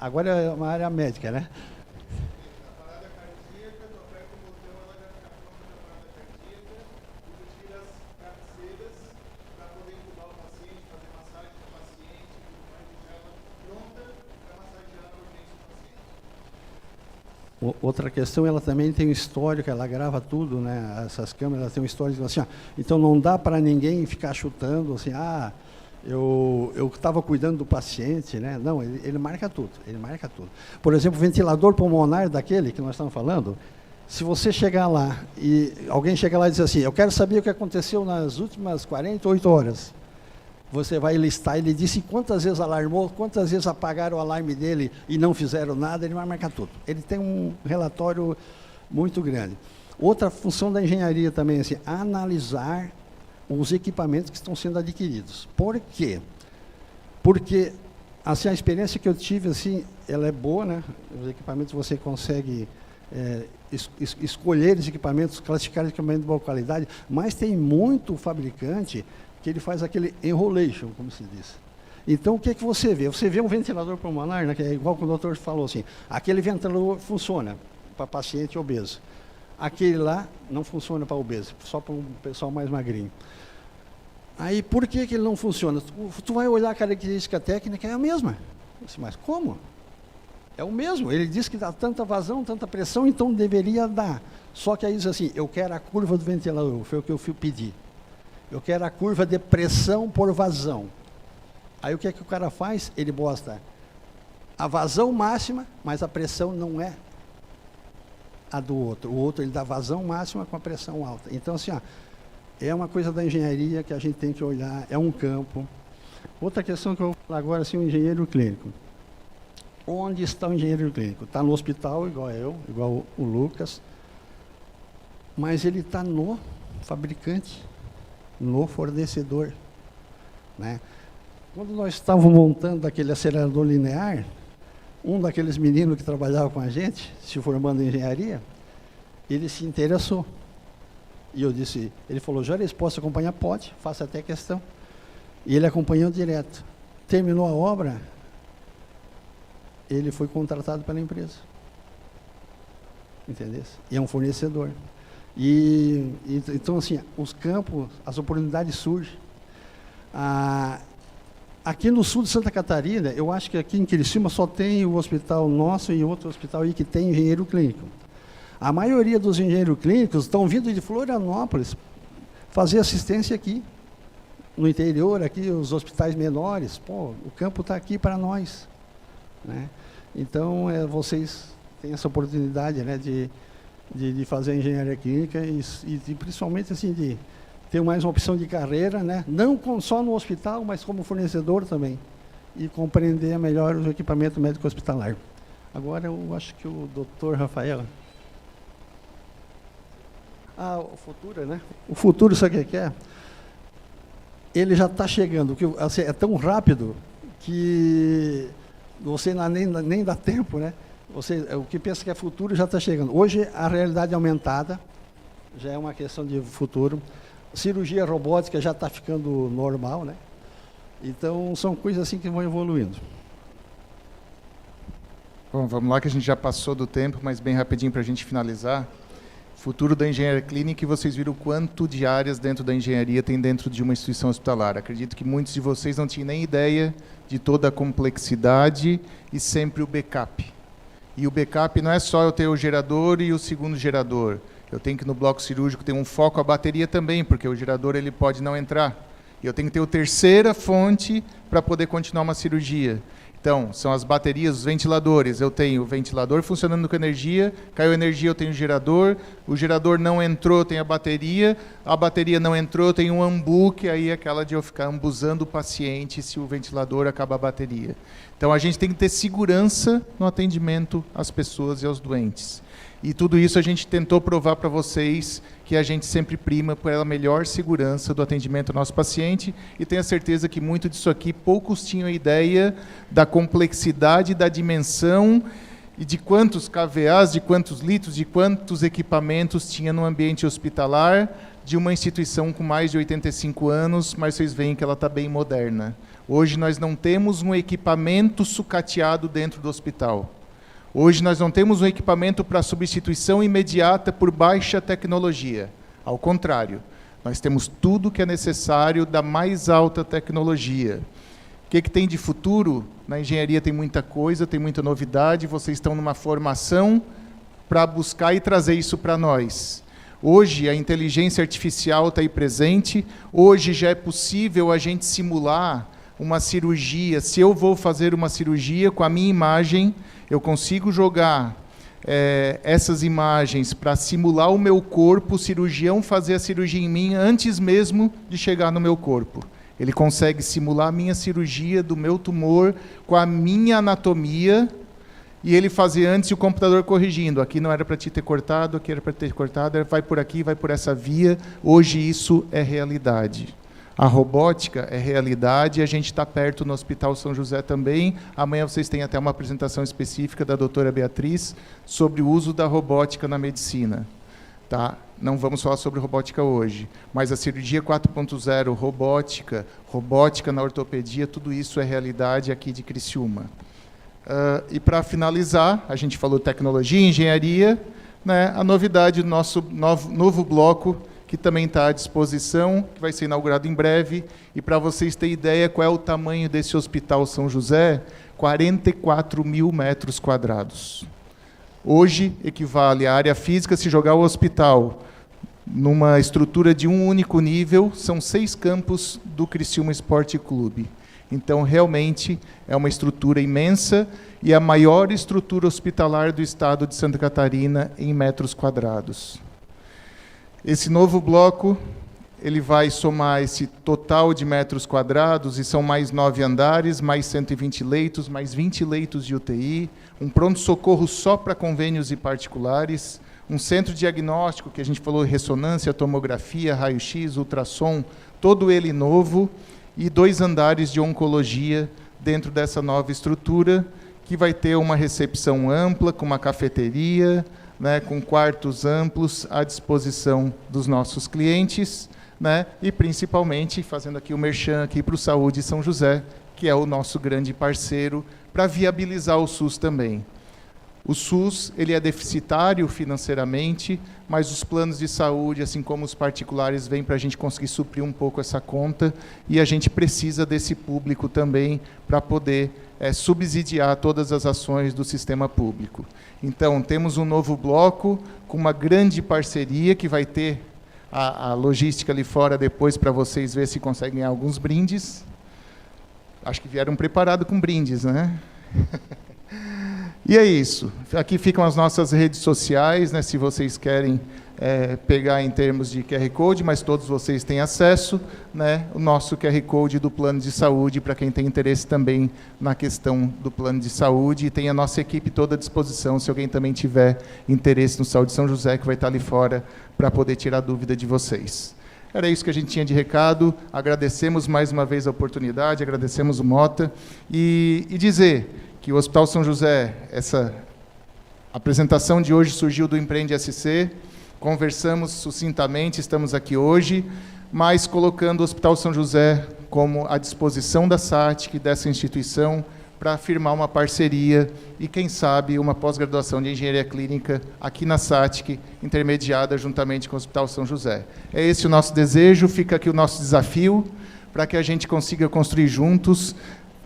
Agora é uma área médica, né? Outra questão, ela também tem um histórico, ela grava tudo, né? Essas câmeras, ela tem um histórico assim, ó, então não dá para ninguém ficar chutando assim, eu estava cuidando do paciente, né? Não, ele marca tudo, ele marca tudo. Por exemplo, o ventilador pulmonar daquele que nós estamos falando, se você chegar lá e alguém chega lá e diz assim, eu quero saber o que aconteceu nas últimas 48 horas, você vai listar, ele disse quantas vezes alarmou, quantas vezes apagaram o alarme dele e não fizeram nada, ele vai marcar tudo. Ele tem um relatório muito grande. Outra função da engenharia também é assim, analisar os equipamentos que estão sendo adquiridos. Por quê? Porque assim, a experiência que eu tive, assim, ela é boa, né? Os equipamentos você consegue escolher os equipamentos, classificar os equipamentos de boa qualidade, mas tem muito fabricante que ele faz aquele enrolation, como se diz. Então, o que é que você vê? Você vê um ventilador pulmonar, né, que é igual que o doutor falou, assim, aquele ventilador funciona para paciente obeso. Aquele lá não funciona para obeso, só para um pessoal mais magrinho. Aí, por que ele não funciona? Tu vai olhar a característica técnica, é a mesma. Mas como? É o mesmo. Ele diz que dá tanta vazão, tanta pressão, então deveria dar. Só que aí diz assim, eu quero a curva do ventilador, foi o que eu pedi. Eu quero a curva de pressão por vazão. Aí o que é que o cara faz? Ele bota a vazão máxima, mas a pressão não é a do outro. O outro ele dá vazão máxima com a pressão alta. Então, assim, é uma coisa da engenharia que a gente tem que olhar, é um campo. Outra questão que eu vou falar agora, assim, o engenheiro clínico. Onde está o engenheiro clínico? Está no hospital, igual eu, igual o Lucas, mas ele está no fabricante, no fornecedor, né? Quando nós estávamos montando aquele acelerador linear, um daqueles meninos que trabalhava com a gente, se formando em engenharia, ele se interessou. E eu disse, ele falou, Juarez, posso acompanhar? Pode, faça até questão. E ele acompanhou direto. Terminou a obra, ele foi contratado pela empresa. Entendeu? E é um fornecedor. Então, assim, os campos, as oportunidades surgem. Aqui no sul de Santa Catarina, eu acho que aqui em Criciúma só tem o hospital nosso e outro hospital aí que tem engenheiro clínico. A maioria dos engenheiros clínicos estão vindo de Florianópolis fazer assistência aqui. no interior, aqui, os hospitais menores, pô, o campo está aqui para nós, né? Então, vocês têm essa oportunidade, né, de fazer engenharia clínica e principalmente assim, de ter mais uma opção de carreira, né? Não só no hospital, mas como fornecedor também, e compreender melhor o equipamento médico hospitalar. Agora, eu acho que o doutor Rafael... o futuro, né? O futuro, sabe o que é? Ele já está chegando, que assim, é tão rápido que você nem dá tempo, né? O que pensa que é futuro já está chegando. Hoje, a realidade aumentada já é uma questão de futuro. Cirurgia robótica já está ficando normal, né? Então, são coisas assim que vão evoluindo. Bom, vamos lá que a gente já passou do tempo, mas bem rapidinho para a gente finalizar. Futuro da engenharia clínica, e vocês viram o quanto de áreas dentro da engenharia tem dentro de uma instituição hospitalar. Acredito que muitos de vocês não tinham nem ideia de toda a complexidade e sempre o backup. E o backup não é só eu ter o gerador e o segundo gerador. Eu tenho que no bloco cirúrgico ter um foco a bateria também, porque o gerador ele pode não entrar. E eu tenho que ter a terceira fonte para poder continuar uma cirurgia. Então, são as baterias, os ventiladores. Eu tenho o ventilador funcionando com energia, caiu energia, eu tenho o gerador não entrou, tem a bateria não entrou, tem um ambu, que aí é aquela de eu ficar ambuzando o paciente se o ventilador acaba a bateria. Então, a gente tem que ter segurança no atendimento às pessoas e aos doentes. E tudo isso a gente tentou provar para vocês que a gente sempre prima pela melhor segurança do atendimento ao nosso paciente, e tenho a certeza que muito disso aqui, poucos tinham ideia da complexidade, da dimensão e de quantos KVAs, de quantos litros, de quantos equipamentos tinha no ambiente hospitalar de uma instituição com mais de 85 anos, mas vocês veem que ela está bem moderna. Hoje nós não temos um equipamento sucateado dentro do hospital. Hoje nós não temos um equipamento para substituição imediata por baixa tecnologia. Ao contrário, nós temos tudo que é necessário da mais alta tecnologia. O que tem de futuro? Na engenharia tem muita coisa, tem muita novidade, vocês estão numa formação para buscar e trazer isso para nós. Hoje a inteligência artificial está aí presente, hoje já é possível a gente simular uma cirurgia. Se eu vou fazer uma cirurgia com a minha imagem, eu consigo jogar essas imagens para simular o meu corpo, o cirurgião fazer a cirurgia em mim antes mesmo de chegar no meu corpo. Ele consegue simular a minha cirurgia do meu tumor com a minha anatomia e ele fazer antes e o computador corrigindo. Aqui não era para te ter cortado, aqui era para ter cortado, vai por aqui, vai por essa via. Hoje isso é realidade. A robótica é realidade e a gente está perto no Hospital São José também. Amanhã vocês têm até uma apresentação específica da doutora Beatriz sobre o uso da robótica na medicina. Tá? Não vamos falar sobre robótica hoje, mas a cirurgia 4.0, robótica na ortopedia, tudo isso é realidade aqui de Criciúma. E para finalizar, a gente falou tecnologia e engenharia, né, a novidade do nosso novo bloco, que também está à disposição, que vai ser inaugurado em breve. E para vocês terem ideia qual é o tamanho desse Hospital São José, 44 mil metros quadrados. Hoje, equivale à área física, se jogar o hospital numa estrutura de um único nível, são 6 campos do Criciúma Esporte Clube. Então, realmente, é uma estrutura imensa e a maior estrutura hospitalar do estado de Santa Catarina em metros quadrados. Esse novo bloco, ele vai somar esse total de metros quadrados, e são mais 9 andares, mais 120 leitos, mais 20 leitos de UTI, um pronto-socorro só para convênios e particulares, um centro diagnóstico, que a gente falou, ressonância, tomografia, raio-x, ultrassom, todo ele novo, e 2 andares de oncologia dentro dessa nova estrutura, que vai ter uma recepção ampla, com uma cafeteria, né, com quartos amplos à disposição dos nossos clientes, né, e principalmente, fazendo aqui o merchan aqui para o Saúde São José, que é o nosso grande parceiro, para viabilizar o SUS também. O SUS ele é deficitário financeiramente, mas os planos de saúde, assim como os particulares, vêm para a gente conseguir suprir um pouco essa conta, e a gente precisa desse público também para poder subsidiar todas as ações do sistema público. Então, temos um novo bloco com uma grande parceria que vai ter a logística ali fora depois para vocês ver se conseguem ganhar alguns brindes. Acho que vieram preparados com brindes, né? E é isso. Aqui ficam as nossas redes sociais, né, se vocês querem pegar em termos de QR Code, mas todos vocês têm acesso, né, o nosso QR Code do plano de saúde, para quem tem interesse também na questão do plano de saúde, e tem a nossa equipe toda à disposição, se alguém também tiver interesse no Saúde São José, que vai estar ali fora para poder tirar dúvida de vocês. Era isso que a gente tinha de recado. Agradecemos mais uma vez a oportunidade, agradecemos o Mota, e dizer que o Hospital São José, essa apresentação de hoje surgiu do Empreende SC, conversamos sucintamente, estamos aqui hoje, mas colocando o Hospital São José como à disposição da SATIC, dessa instituição, para firmar uma parceria e, quem sabe, uma pós-graduação de Engenharia Clínica aqui na SATIC, intermediada juntamente com o Hospital São José. É esse o nosso desejo, fica aqui o nosso desafio, para que a gente consiga construir juntos.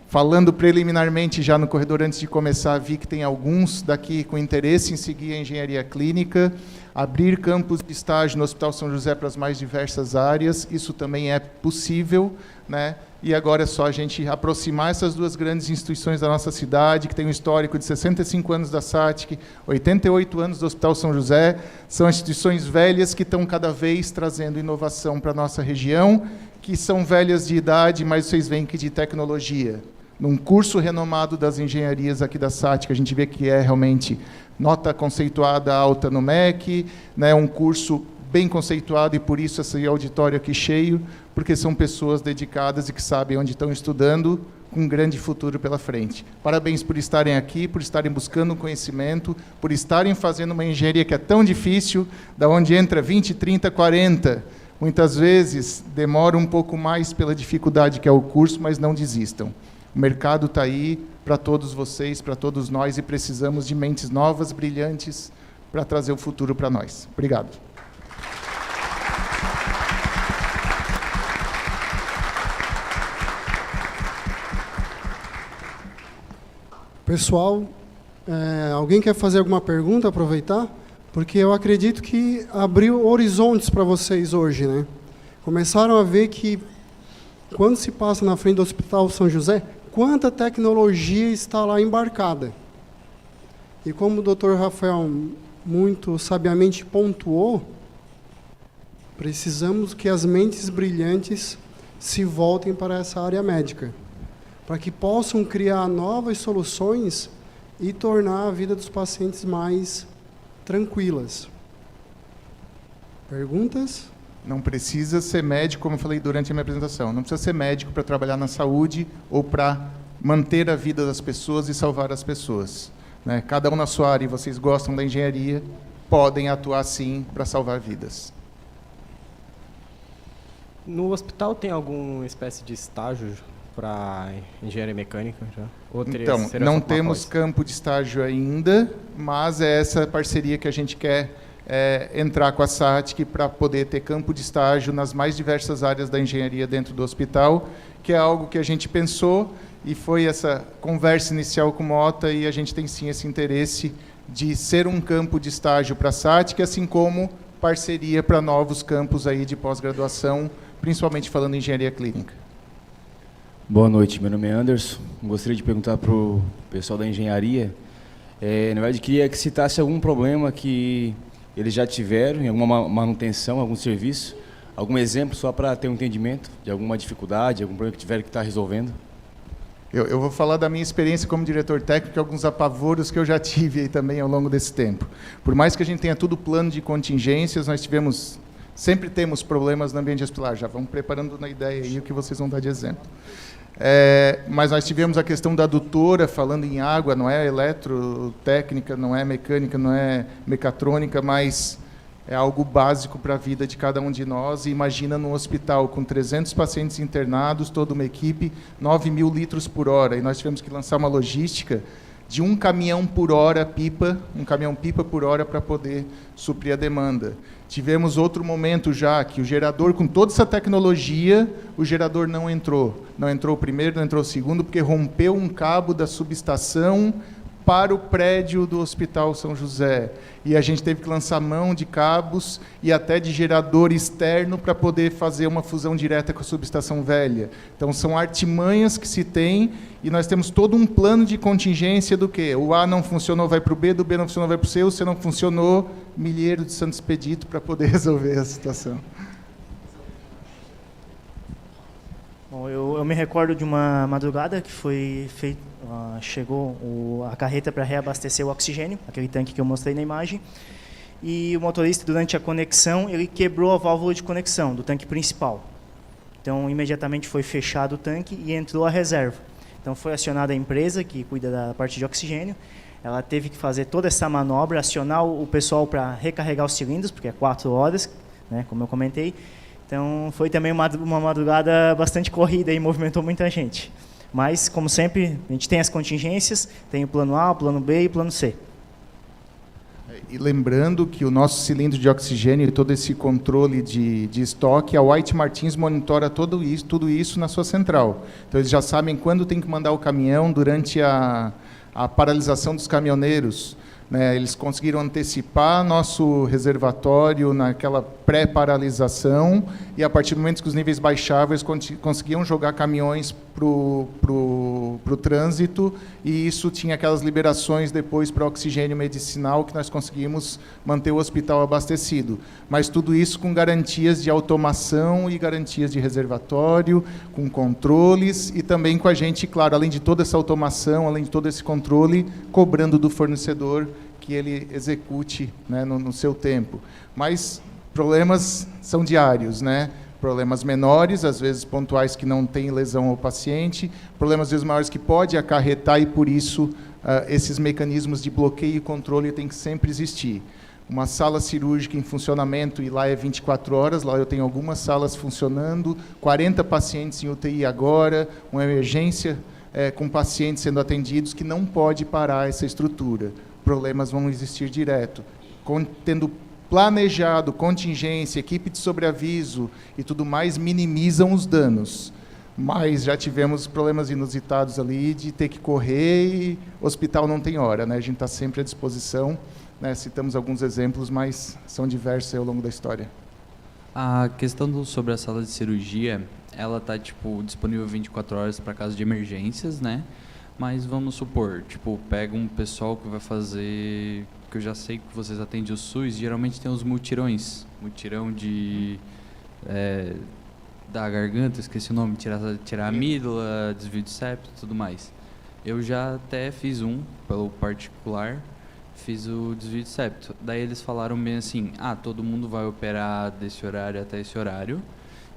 Falando preliminarmente já no corredor, antes de começar, vi que tem alguns daqui com interesse em seguir a engenharia clínica, abrir campos de estágio no Hospital São José para as mais diversas áreas, isso também é possível, né? E agora é só a gente aproximar essas duas grandes instituições da nossa cidade, que tem um histórico de 65 anos da SATIC, 88 anos do Hospital São José, são instituições velhas que estão cada vez trazendo inovação para a nossa região, que são velhas de idade, mas vocês veem que de tecnologia. Num curso renomado das engenharias aqui da SATIC, a gente vê que é realmente nota conceituada alta no MEC, né, um curso bem conceituado, e por isso esse auditório aqui cheio, porque são pessoas dedicadas e que sabem onde estão estudando, com um grande futuro pela frente. Parabéns por estarem aqui, por estarem buscando conhecimento, por estarem fazendo uma engenharia que é tão difícil, da onde entra 20, 30, 40. Muitas vezes demora um pouco mais pela dificuldade que é o curso, mas não desistam. O mercado está aí para todos vocês, para todos nós, e precisamos de mentes novas, brilhantes, para trazer o futuro para nós. Obrigado. Pessoal, alguém quer fazer alguma pergunta, aproveitar? Porque eu acredito que abriu horizontes para vocês hoje, né? Começaram a ver que, quando se passa na frente do Hospital São José, quanta tecnologia está lá embarcada. E como o Dr. Rafael muito sabiamente pontuou, precisamos que as mentes brilhantes se voltem para essa área médica, para que possam criar novas soluções e tornar a vida dos pacientes mais tranquilas. Perguntas? Não precisa ser médico, como eu falei durante a minha apresentação. Não precisa ser médico para trabalhar na saúde ou para manter a vida das pessoas e salvar as pessoas, né? Cada um na sua área, e vocês gostam da engenharia, podem atuar sim para salvar vidas. No hospital tem alguma espécie de estágio para engenharia mecânica já? Ou então, não temos campo de estágio ainda, mas é essa parceria que a gente quer entrar com a SATIC para poder ter campo de estágio nas mais diversas áreas da engenharia dentro do hospital, que é algo que a gente pensou, e foi essa conversa inicial com o Mota, e a gente tem sim esse interesse de ser um campo de estágio para a SATIC, assim como parceria para novos campos aí de pós-graduação, principalmente falando em engenharia clínica. Boa noite, meu nome é Anderson. Gostaria de perguntar para o pessoal da engenharia, na verdade, queria que citasse algum problema que eles já tiveram em alguma manutenção, algum serviço, algum exemplo só para ter um entendimento de alguma dificuldade, algum problema que tiveram que estar resolvendo. Eu vou falar da minha experiência como diretor técnico e alguns apavoros que eu já tive aí também ao longo desse tempo. Por mais que a gente tenha tudo plano de contingências, nós sempre temos problemas no ambiente hospitalar. Já vamos preparando na ideia aí o que vocês vão dar de exemplo. Mas nós tivemos a questão da adutora, falando em água, não é eletrotécnica, não é mecânica, não é mecatrônica, mas é algo básico para a vida de cada um de nós. E imagina num hospital com 300 pacientes internados, toda uma equipe, 9.000 litros por hora. E nós tivemos que lançar uma logística de um caminhão por hora pipa, um caminhão-pipa por hora para poder suprir a demanda. Tivemos outro momento já que o gerador, com toda essa tecnologia, o gerador não entrou. Não entrou o primeiro, não entrou o segundo, porque rompeu um cabo da subestação para o prédio do Hospital São José. E a gente teve que lançar mão de cabos e até de gerador externo para poder fazer uma fusão direta com a subestação velha. Então, são artimanhas que se tem e nós temos todo um plano de contingência do quê? O A não funcionou, vai para o B, do B não funcionou, vai para o C, o C não funcionou, milheiro de Santo Expedito para poder resolver a situação. Bom, eu me recordo de uma madrugada que foi feito, chegou a carreta para reabastecer o oxigênio, aquele tanque que eu mostrei na imagem, e o motorista, durante a conexão, ele quebrou a válvula de conexão do tanque principal. Então, imediatamente foi fechado o tanque e entrou a reserva. Então, foi acionada a empresa que cuida da parte de oxigênio. Ela teve que fazer toda essa manobra, acionar o pessoal para recarregar os cilindros, porque é 4 horas, né, como eu comentei. Então, foi também uma madrugada bastante corrida e movimentou muita gente. Mas, como sempre, a gente tem as contingências, tem o plano A, o plano B e o plano C. E lembrando que o nosso cilindro de oxigênio e todo esse controle de estoque, a White Martins monitora tudo isso na sua central. Então, eles já sabem quando tem que mandar o caminhão durante a paralisação dos caminhoneiros. Né, eles conseguiram antecipar nosso reservatório naquela pré-paralisação e, a partir do momento que os níveis baixavam, eles conseguiam jogar caminhões para o trânsito, e isso tinha aquelas liberações depois para oxigênio medicinal que nós conseguimos manter o hospital abastecido. Mas tudo isso com garantias de automação e garantias de reservatório, com controles e também com a gente, claro, além de toda essa automação, além de todo esse controle, cobrando do fornecedor que ele execute, né, no seu tempo. Mas problemas são diários, né? Problemas menores, às vezes pontuais, que não têm lesão ao paciente, problemas às vezes maiores que pode acarretar, e por isso esses mecanismos de bloqueio e controle têm que sempre existir. Uma sala cirúrgica em funcionamento, e lá é 24 horas, lá eu tenho algumas salas funcionando, 40 pacientes em UTI agora, uma emergência com pacientes sendo atendidos, que não pode parar essa estrutura. Problemas vão existir direto. Tendo planejado, contingência, equipe de sobreaviso e tudo mais, minimizam os danos. Mas já tivemos problemas inusitados ali de ter que correr, e o hospital não tem hora, né? A gente está sempre à disposição, né? Citamos alguns exemplos, mas são diversos ao longo da história. A questão sobre a sala de cirurgia, ela está disponível 24 horas para casos de emergências, né? Mas vamos supor, pega um pessoal que vai fazer, que eu já sei que vocês atendem o SUS, geralmente tem os mutirões, mutirão da garganta, esqueci o nome, tirar a amígdala, desvio de septo e tudo mais. Eu já até fiz pelo particular, fiz o desvio de septo. Daí eles falaram bem assim, todo mundo vai operar desse horário até esse horário.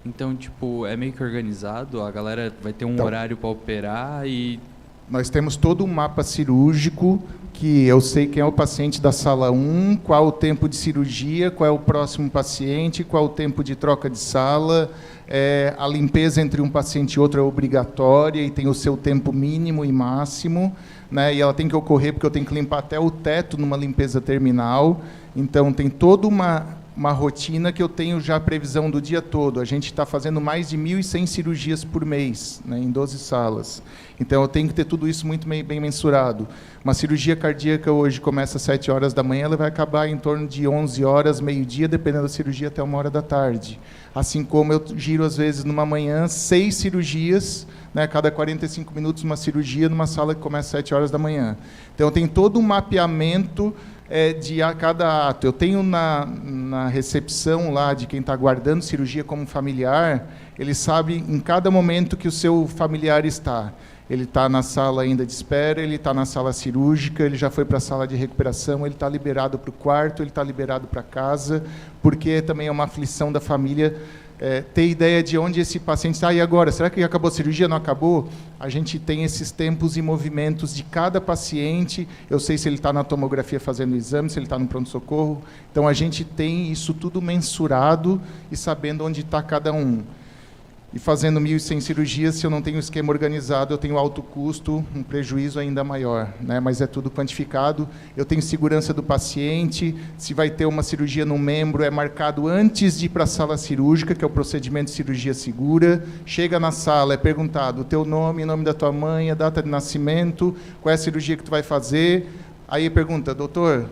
Então, é meio que organizado, a galera vai ter um horário para operar e... Nós temos todo um mapa cirúrgico, que eu sei quem é o paciente da sala 1, qual o tempo de cirurgia, qual é o próximo paciente, qual o tempo de troca de sala. A limpeza entre um paciente e outro é obrigatória e tem o seu tempo mínimo e máximo, né? E ela tem que ocorrer porque eu tenho que limpar até o teto numa limpeza terminal. Então, tem toda uma rotina que eu tenho já previsão do dia todo. A gente está fazendo mais de 1.100 cirurgias por mês, né, em 12 salas. Então, eu tenho que ter tudo isso muito bem mensurado. Uma cirurgia cardíaca hoje começa às 7 horas da manhã, ela vai acabar em torno de 11 horas, meio-dia, dependendo da cirurgia, até 1 hora da tarde. Assim como eu giro, às vezes, numa manhã, 6 cirurgias, né, cada 45 minutos uma cirurgia, numa sala que começa às 7 horas da manhã. Então, eu tenho todo um mapeamento de cada ato. Eu tenho na recepção lá de quem está aguardando cirurgia como familiar, ele sabe em cada momento que o seu familiar está. Ele está na sala ainda de espera, ele está na sala cirúrgica, ele já foi para a sala de recuperação, ele está liberado para o quarto, ele está liberado para casa, porque também é uma aflição da família ter ideia de onde esse paciente está. E agora, será que acabou a cirurgia? Não acabou? A gente tem esses tempos e movimentos de cada paciente. Eu sei se ele está na tomografia fazendo o exame, se ele está no pronto-socorro. Então, a gente tem isso tudo mensurado e sabendo onde está cada um. E fazendo 1.100 cirurgias, se eu não tenho esquema organizado, eu tenho alto custo, um prejuízo ainda maior, né? Mas é tudo quantificado. Eu tenho segurança do paciente. Se vai ter uma cirurgia no membro, é marcado antes de ir para a sala cirúrgica, que é o procedimento de cirurgia segura. Chega na sala, é perguntado o teu nome, nome da tua mãe, a data de nascimento, qual é a cirurgia que tu vai fazer. Aí pergunta, doutor,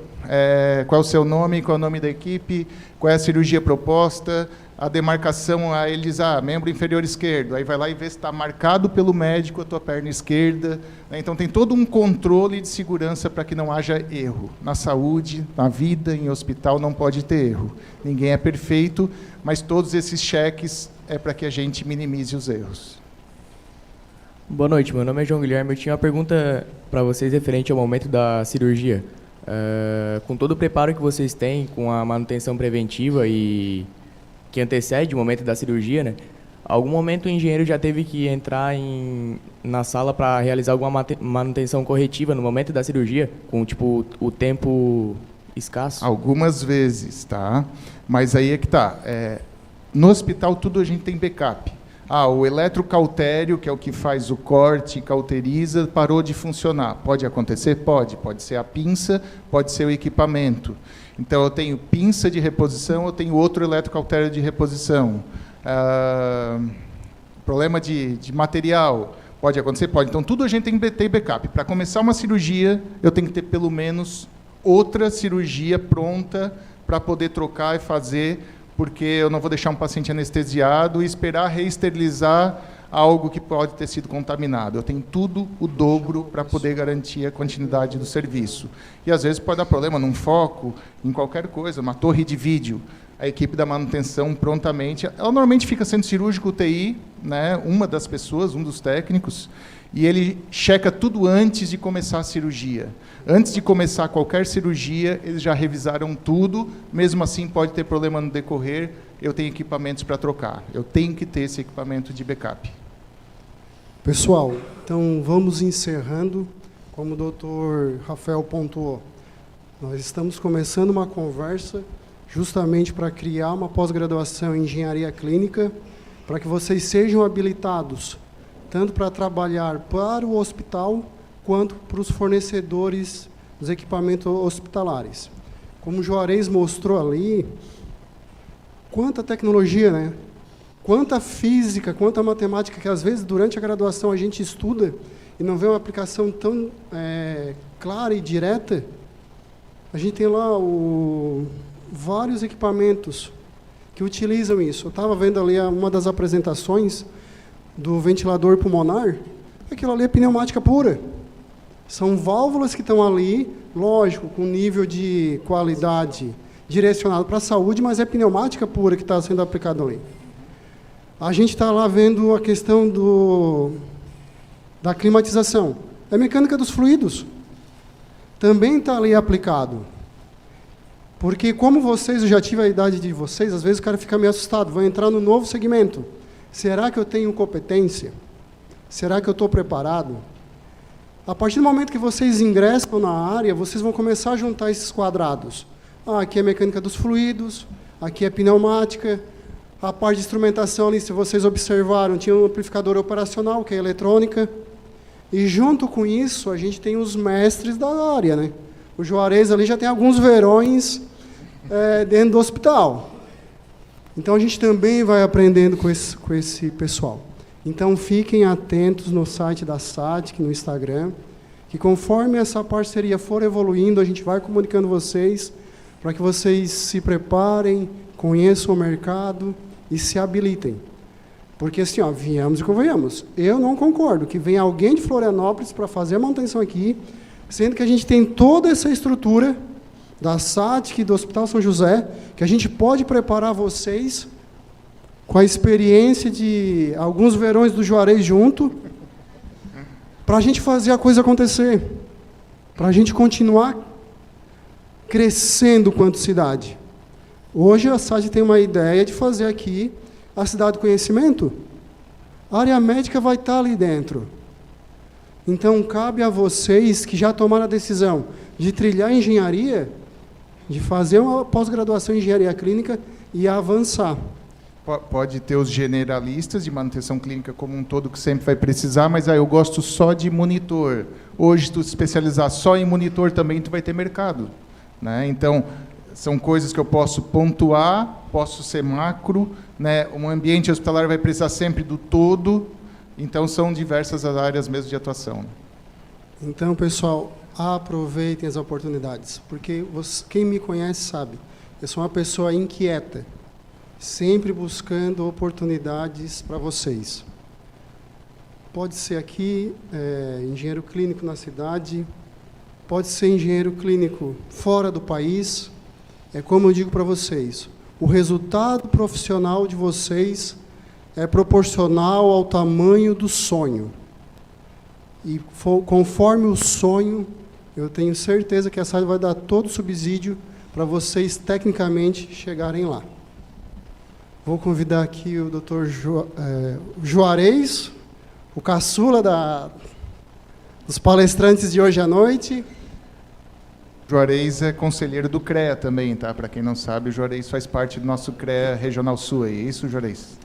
qual é o seu nome, qual é o nome da equipe, qual é a cirurgia proposta, a demarcação, a eles, membro inferior esquerdo. Aí vai lá e vê se está marcado pelo médico a tua perna esquerda. Né? Então, tem todo um controle de segurança para que não haja erro. Na saúde, na vida, em hospital, não pode ter erro. Ninguém é perfeito, mas todos esses cheques é para que a gente minimize os erros. Boa noite, meu nome é João Guilherme. Eu tinha uma pergunta para vocês referente ao momento da cirurgia. Com todo o preparo que vocês têm, com a manutenção preventiva e que antecede o momento da cirurgia, né? Algum momento o engenheiro já teve que entrar na sala para realizar alguma manutenção corretiva no momento da cirurgia, com tipo o tempo escasso? Algumas vezes, tá? Mas aí é que tá. No hospital tudo a gente tem backup. O eletrocautério, que é o que faz o corte e cauteriza, parou de funcionar. Pode acontecer? Pode. Pode ser a pinça, pode ser o equipamento. Então, eu tenho pinça de reposição, eu tenho outro eletrocautério de reposição. Problema de material, pode acontecer? Pode. Então, tudo a gente tem que ter backup. Para começar uma cirurgia, eu tenho que ter pelo menos outra cirurgia pronta para poder trocar e fazer, porque eu não vou deixar um paciente anestesiado e esperar reesterilizar algo que pode ter sido contaminado. Eu tenho tudo o dobro para poder garantir a continuidade do serviço. E, às vezes, pode dar problema num foco, em qualquer coisa, uma torre de vídeo. A equipe da manutenção, prontamente... Ela normalmente fica sendo cirúrgico UTI, né, uma das pessoas, um dos técnicos, e ele checa tudo antes de começar a cirurgia. Antes de começar qualquer cirurgia, eles já revisaram tudo, mesmo assim pode ter problema no decorrer, eu tenho equipamentos para trocar. Eu tenho que ter esse equipamento de backup. Pessoal, então vamos encerrando, como o doutor Rafael pontuou. Nós estamos começando uma conversa justamente para criar uma pós-graduação em engenharia clínica, para que vocês sejam habilitados tanto para trabalhar para o hospital, quanto para os fornecedores dos equipamentos hospitalares. Como o Juarez mostrou ali, quanta tecnologia, né? Quanta física, quanta matemática, que às vezes durante a graduação a gente estuda e não vê uma aplicação tão clara e direta. A gente tem lá vários equipamentos que utilizam isso. Eu estava vendo ali uma das apresentações do ventilador pulmonar, aquilo ali é pneumática pura. São válvulas que estão ali, lógico, com nível de qualidade direcionado para a saúde, mas é pneumática pura que está sendo aplicada ali. A gente está lá vendo a questão da climatização. É mecânica dos fluidos. Também está ali aplicado. Porque, como vocês, eu já tive a idade de vocês, às vezes o cara fica meio assustado, vai entrar no novo segmento. Será que eu tenho competência? Será que eu estou preparado? A partir do momento que vocês ingressam na área, vocês vão começar a juntar esses quadrados. Aqui é mecânica dos fluidos, aqui é pneumática, a parte de instrumentação ali, se vocês observaram, tinha um amplificador operacional, que é eletrônica, e junto com isso, a gente tem os mestres da área, né? O Juarez ali já tem alguns verões dentro do hospital. Então, a gente também vai aprendendo com esse pessoal. Então, fiquem atentos no site da SATIC, no Instagram, que conforme essa parceria for evoluindo, a gente vai comunicando vocês, para que vocês se preparem, conheçam o mercado e se habilitem. Porque, assim, viemos e convenhamos. Eu não concordo que venha alguém de Florianópolis para fazer a manutenção aqui, sendo que a gente tem toda essa estrutura da SATIC, do Hospital São José, que a gente pode preparar vocês com a experiência de alguns verões do Juarez junto, para a gente fazer a coisa acontecer, para a gente continuar crescendo quanto cidade. Hoje a SATIC tem uma ideia de fazer aqui a cidade do conhecimento. A área médica vai estar ali dentro. Então, cabe a vocês que já tomaram a decisão de trilhar engenharia, de fazer uma pós-graduação em engenharia clínica e avançar. Pode ter os generalistas de manutenção clínica como um todo, que sempre vai precisar, mas eu gosto só de monitor. Hoje, tu te especializar só em monitor também, tu vai ter mercado, né? Então, são coisas que eu posso pontuar, posso ser macro, né? Um ambiente hospitalar vai precisar sempre do todo, então são diversas as áreas mesmo de atuação. Então, pessoal, aproveitem as oportunidades, porque quem me conhece sabe, eu sou uma pessoa inquieta, sempre buscando oportunidades para vocês. Pode ser aqui, engenheiro clínico na cidade, pode ser engenheiro clínico fora do país. É como eu digo para vocês, o resultado profissional de vocês é proporcional ao tamanho do sonho. E conforme o sonho, eu tenho certeza que a SAD vai dar todo o subsídio para vocês, tecnicamente, chegarem lá. Vou convidar aqui o Dr. Juarez, o caçula dos palestrantes de hoje à noite. Juarez é conselheiro do CREA também, tá? Para quem não sabe, o Juarez faz parte do nosso CREA Regional Sul. É isso, Juarez?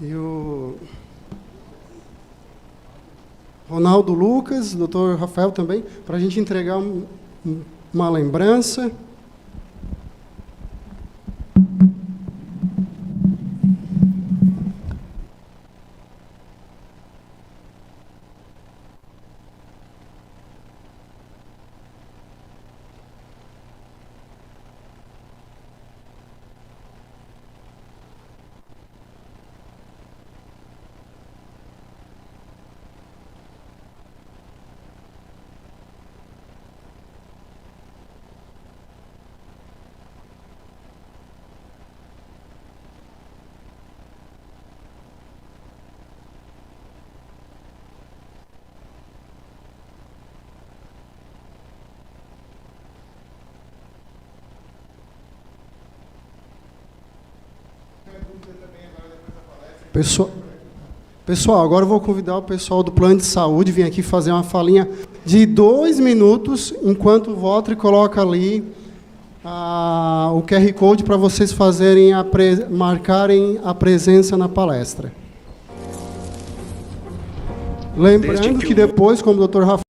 E o Ronaldo Lucas, o Dr. Rafael também, para a gente entregar uma lembrança. Pessoal, agora eu vou convidar o pessoal do plano de saúde vir aqui fazer uma falinha de 2 minutos, enquanto o Walter coloca ali o QR Code para vocês fazerem marcarem a presença na palestra. Lembrando que depois, como o Dr. Rafael